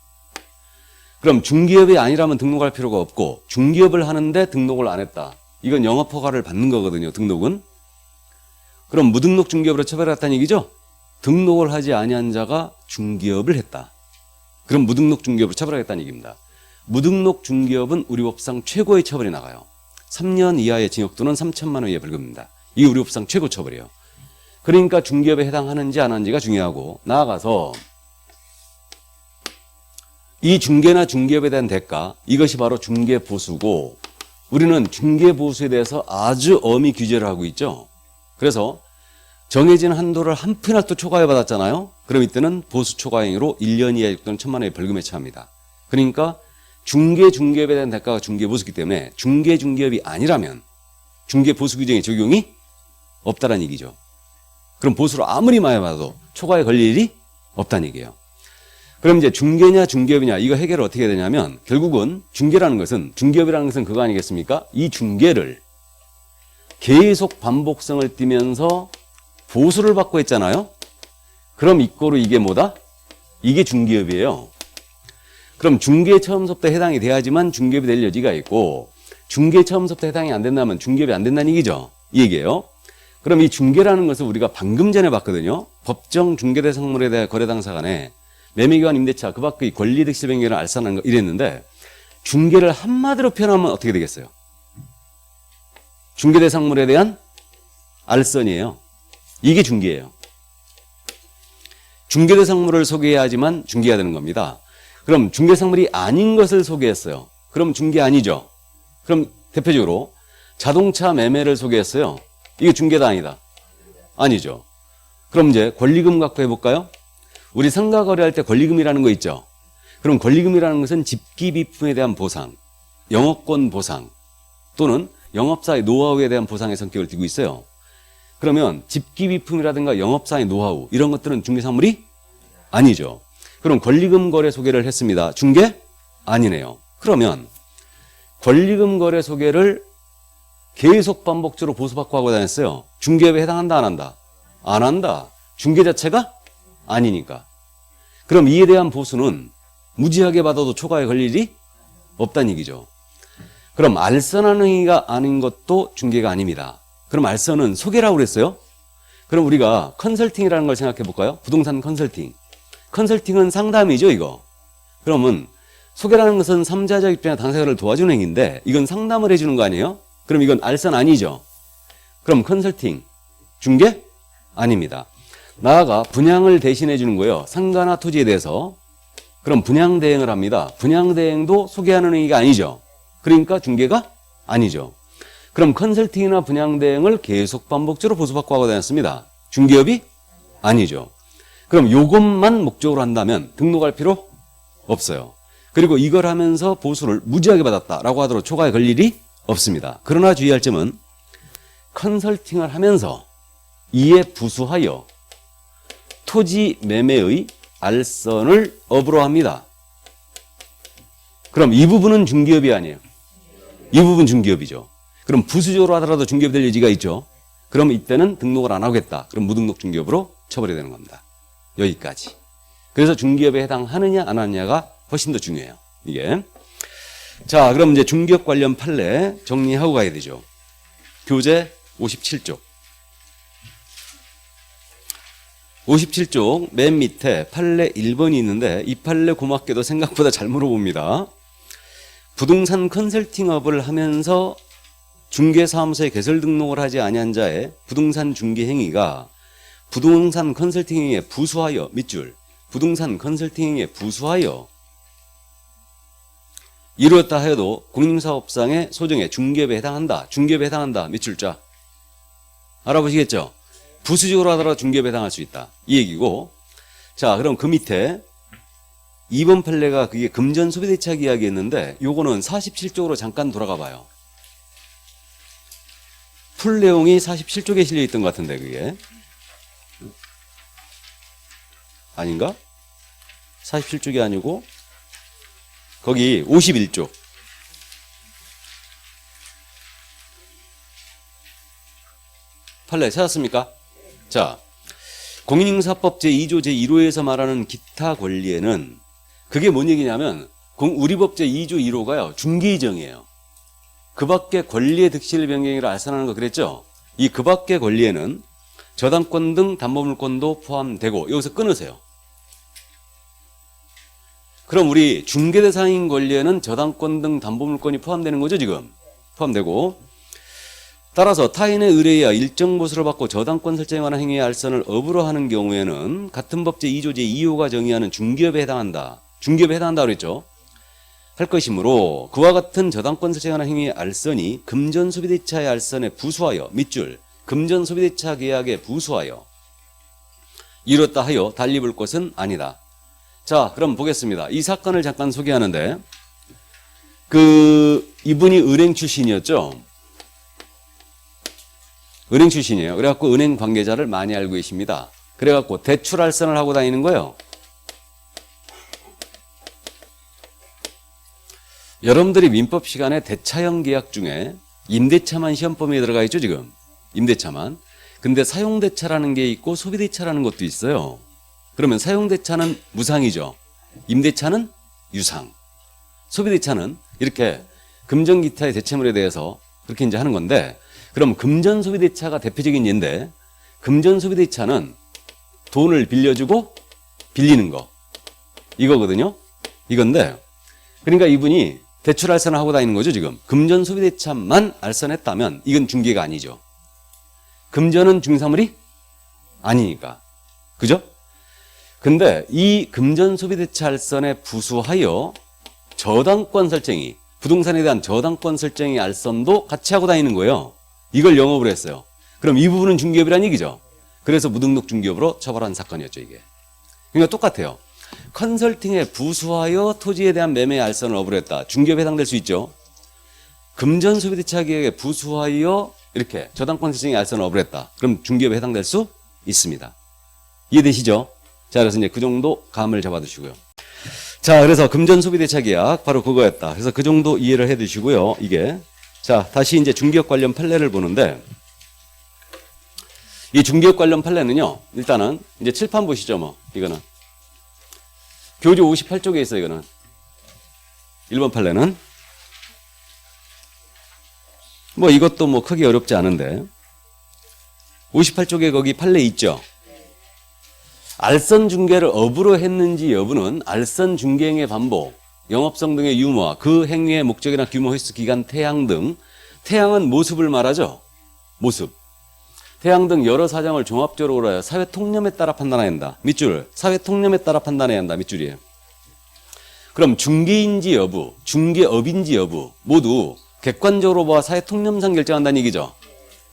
그럼 중개업이 아니라면 등록할 필요가 없고 중개업을 하는데 등록을 안 했다. 이건 영업허가를 받는 거거든요. 등록은. 그럼 무등록 중개업으로 처벌했다는 얘기죠. 등록을 하지 아니한 자가 중개업을 했다. 그럼 무등록 중개업으로 처벌하겠다는 얘기입니다. 무등록 중개업은 우리 법상 최고의 처벌이 나가요. 3년 이하의 징역 또는 3천만 원 이하의 벌금입니다. 이게 우리 법상 최고 처벌이에요. 그러니까 중개업에 해당하는지 안 하는지가 중요하고 나아가서 이 중개나 중개업에 대한 대가 이것이 바로 중개보수고 우리는 중개보수에 대해서 아주 엄히 규제를 하고 있죠. 그래서 정해진 한도를 한 푼이라도 초과해 받았잖아요. 그럼 이때는 보수 초과행위로 1년 이하 또는 1천만 원의 벌금에 처합니다. 그러니까 중개업에 대한 대가가 중개보수이기 때문에 중개업이 아니라면 중개보수 규정의 적용이 없다는 얘기죠. 그럼 보수로 아무리 많이 받아도 초과에 걸릴 일이 없다는 얘기예요. 그럼 이제 중개냐 중개업이냐 이거 해결을 어떻게 해야 되냐면 결국은 중개라는 것은 중개업이라는 것은 그거 아니겠습니까? 이 중개를 계속 반복성을 띠면서 보수를 받고 했잖아요. 그럼 이꼬로 이게 뭐다? 이게 중개업이에요. 그럼 중개 처음부터 해당이 돼야지만 중개업이 될 여지가 있고 중개 처음부터 해당이 안 된다면 중개업이 안 된다는 얘기죠. 이 얘기예요. 그럼 이 중개라는 것을 우리가 방금 전에 봤거든요. 법정 중개대상물에 대한 거래 당사 간에 매매기관 임대차 그 밖의 권리득 실행계를 알선하는 거 이랬는데 중개를 한마디로 표현하면 어떻게 되겠어요? 중개대상물에 대한 알선이에요. 이게 중개예요. 중개대상물을 소개해야지만 중개가 되는 겁니다. 그럼 중개상물이 아닌 것을 소개했어요. 그럼 중개 아니죠. 그럼 대표적으로 자동차 매매를 소개했어요. 이게 중개다 아니다? 아니죠. 그럼 이제 권리금 갖고 해볼까요? 우리 상가 거래할 때 권리금이라는 거 있죠. 그럼 권리금이라는 것은 집기 비품에 대한 보상, 영업권 보상 또는 영업사의 노하우에 대한 보상의 성격을 띠고 있어요. 그러면 집기 비품이라든가 영업사의 노하우 이런 것들은 중개상물이 아니죠. 그럼 권리금 거래 소개를 했습니다. 중개? 아니네요. 그러면 권리금 거래 소개를 계속 반복적으로 보수받고 하고 다녔어요. 중개업에 해당한다 안 한다? 안 한다. 중개 자체가 아니니까. 그럼 이에 대한 보수는 무지하게 받아도 초과에 걸릴 일이 없다는 얘기죠. 그럼 알선하는 행위가 아닌 것도 중개가 아닙니다. 그럼 알선은 소개라고 그랬어요. 그럼 우리가 컨설팅이라는 걸 생각해 볼까요? 부동산 컨설팅. 컨설팅은 상담이죠, 이거. 그러면 소개라는 것은 3자적 입장에 당사자를 도와주는 행위인데 이건 상담을 해주는 거 아니에요? 그럼 이건 알선 아니죠? 그럼 컨설팅, 중개? 아닙니다. 나아가 분양을 대신해 주는 거예요. 상가나 토지에 대해서. 그럼 분양 대행을 합니다. 분양 대행도 소개하는 행위가 아니죠. 그러니까 중개가 아니죠. 그럼 컨설팅이나 분양 대행을 계속 반복적으로 보수받고 하고 다녔습니다. 중개업이 아니죠. 그럼 요것만 목적으로 한다면 등록할 필요 없어요. 그리고 이걸 하면서 보수를 무지하게 받았다라고 하더라도 초과에 걸 일이 없습니다. 그러나 주의할 점은 컨설팅을 하면서 이에 부수하여 토지 매매의 알선을 업으로 합니다. 그럼 이 부분은 중개업이 아니에요. 이 부분 중개업이죠. 그럼 부수적으로 하더라도 중개업이 될 여지가 있죠. 그럼 이때는 등록을 안 하겠다. 그럼 무등록 중개업으로 처벌해야 되는 겁니다. 여기까지. 그래서 중개업에 해당하느냐 안 하느냐가 훨씬 더 중요해요. 이게. 자, 그럼 이제 중개업 관련 판례 정리하고 가야 되죠. 교재 57쪽. 57쪽 맨 밑에 판례 1번이 있는데 이 판례 고맙게도 생각보다 잘 물어봅니다. 부동산 컨설팅업을 하면서 중개사무소에 개설 등록을 하지 아니한 자의 부동산 중개 행위가 부동산 컨설팅 행위에 부수하여 밑줄 부동산 컨설팅 행위에 부수하여 이루었다 하여도 공인사업상의 소정의 중개업에 해당한다. 중개업에 해당한다. 밑줄자. 알아보시겠죠? 부수적으로 하더라도 중개업에 해당할 수 있다. 이 얘기고. 자, 그럼 그 밑에 2번 판례가 그게 금전 소비대책 이야기했는데 요거는 47쪽으로 잠깐 돌아가 봐요. 풀 내용이 47쪽에 실려 있던 것 같은데 그게. 아닌가? 47쪽이 아니고 거기 51쪽. 판례 찾았습니까? 자, 공인인사법 제2조 제1호에서 말하는 기타 권리에는 그게 뭔 얘기냐면 우리 법 제2조 1호가요. 중개이정이에요. 그 밖의 권리의 득실 변경이라 알선하는 거 그랬죠? 이 그 밖의 권리에는 저당권 등 담보물권도 포함되고 여기서 끊으세요. 그럼 우리 중개 대상인 권리에는 저당권 등 담보물권이 포함되는 거죠, 지금? 포함되고. 따라서 타인의 의뢰에 의하 일정 보수를 받고 저당권 설정에 관한 행위의 알선을 업으로 하는 경우에는 같은 법 제2조 제2호가 정의하는 중개업에 해당한다. 중개업에 해당한다 그랬죠? 할 것이므로 그와 같은 저당권 설정에 관한 행위의 알선이 금전소비대차의 알선에 부수하여 밑줄 금전소비대차 계약에 부수하여 이뤘다 하여 달리 볼 것은 아니다. 자, 그럼 보겠습니다. 이 사건을 잠깐 소개하는데 이분이 은행 출신이었죠. 은행 출신이에요. 그래갖고 은행 관계자를 많이 알고 계십니다. 그래갖고 대출 알선을 하고 다니는 거예요. 여러분들이 민법 시간에 대차형 계약 중에 임대차만 시험 범위에 들어가 있죠, 지금. 임대차만. 근데 사용대차라는 게 있고 소비대차라는 것도 있어요. 그러면 사용대차는 무상이죠. 임대차는 유상. 소비대차는 이렇게 금전기타의 대체물에 대해서 그렇게 이제 하는 건데, 그럼 금전소비대차가 대표적인 예인데, 금전소비대차는 돈을 빌려주고 빌리는 거. 이거거든요. 이건데, 그러니까 이분이 대출 알선을 하고 다니는 거죠, 지금. 금전소비대차만 알선했다면 이건 중개가 아니죠. 금전은 중개사물이 아니니까. 그죠? 근데 이 금전소비대차 알선에 부수하여 저당권 설정이, 부동산에 대한 저당권 설정의 알선도 같이 하고 다니는 거예요. 이걸 영업을 했어요. 그럼 이 부분은 중개업이란 얘기죠. 그래서 무등록 중개업으로 처벌한 사건이었죠, 이게. 그러니까 똑같아요. 컨설팅에 부수하여 토지에 대한 매매 알선을 업으로 했다. 중개업에 해당될 수 있죠. 금전소비대차 계약에 부수하여 이렇게 저당권 설정의 알선을 업으로 했다. 그럼 중개업에 해당될 수 있습니다. 이해되시죠? 자, 그래서 이제 그 정도 감을 잡아두시고요. 자, 그래서 금전소비대차 계약 바로 그거였다. 그래서 그 정도 이해를 해두시고요. 이게. 자, 다시 이제 중개업 관련 판례를 보는데, 이 중개업 관련 판례는요, 일단은 이제 칠판 보시죠, 뭐, 이거는. 교재 58쪽에 있어요, 이거는. 1번 판례는. 뭐 이것도 뭐 크게 어렵지 않은데. 58쪽에 거기 판례 있죠? 알선 중개를 업으로 했는지 여부는 알선 중개행의 반복, 영업성 등의 유무와 그 행위의 목적이나 규모, 횟수, 기간, 태양 등, 태양은 모습을 말하죠? 모습. 태양 등 여러 사정을 종합적으로 하여 사회 통념에 따라 판단해야 한다. 밑줄. 사회 통념에 따라 판단해야 한다. 밑줄이에요. 그럼 중개인지 여부, 중개업인지 여부 모두 객관적으로 봐 사회 통념상 결정한다는 얘기죠.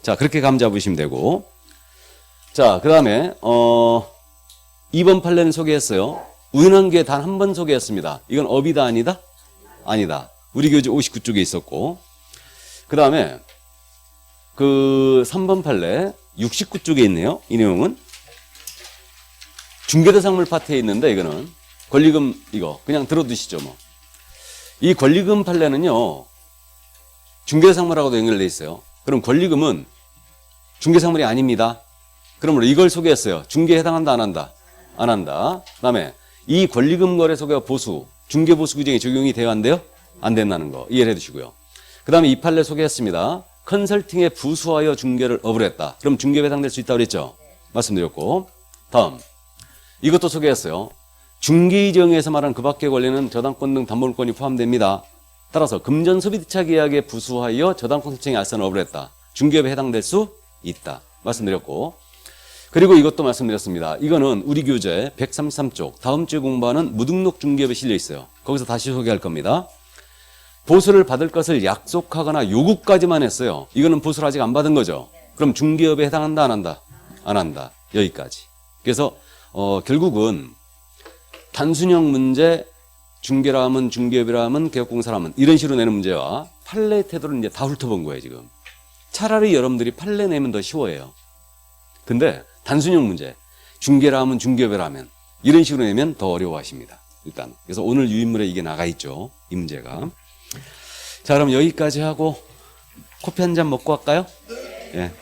자, 그렇게 감 잡으시면 되고. 자, 그 다음에 2번 판례는 소개했어요. 우연한 기회 단 한 번 소개했습니다. 이건 업이다 아니다? 아니다. 우리 교재 59쪽에 있었고. 그 다음에 그 3번 판례 69쪽에 있네요. 이 내용은 중개대상물 파트에 있는데 이거는 권리금 이거 그냥 들어두시죠 뭐. 이 권리금 판례는요. 중개대상물하고도 연결돼 있어요. 그럼 권리금은 중개상물이 아닙니다. 그러므로 이걸 소개했어요. 중개에 해당한다 안 한다? 안 한다. 그 다음에 이 권리금 거래 소개와 보수, 중개보수 규정이 적용이 돼야 한대요? 안 된다는 거 이해를 해두시고요. 그 다음에 이 판례 소개했습니다. 컨설팅에 부수하여 중개를 업을 했다. 그럼 중개에 해당될 수 있다고 그랬죠? 말씀드렸고. 다음 이것도 소개했어요. 중개이정에서 말하는 그 밖의 권리는 저당권 등 담보물권이 포함됩니다. 따라서 금전 소비대차 계약에 부수하여 저당권 설정의 알선을 업을 했다. 중개업에 해당될 수 있다. 말씀드렸고. 그리고 이것도 말씀드렸습니다. 이거는 우리 교재 133쪽 다음 주에 공부하는 무등록 중개업에 실려 있어요. 거기서 다시 소개할 겁니다. 보수를 받을 것을 약속하거나 요구까지만 했어요. 이거는 보수를 아직 안 받은 거죠. 그럼 중개업에 해당한다 안 한다? 안 한다. 여기까지. 그래서 결국은 단순형 문제, 중개라 하면 중개업이라 하면 개업공사라 하면 이런 식으로 내는 문제와 판례 태도를 이제 다 훑어본 거예요 지금. 차라리 여러분들이 판례 내면 더 쉬워요. 근데 단순형 문제, 중개라 하면 중개업이라 하면 이런 식으로 내면 더 어려워하십니다. 일단. 그래서 오늘 유인물에 이게 나가 있죠. 이 문제가. 자, 그럼 여기까지 하고 커피 한 잔 먹고 갈까요? 예.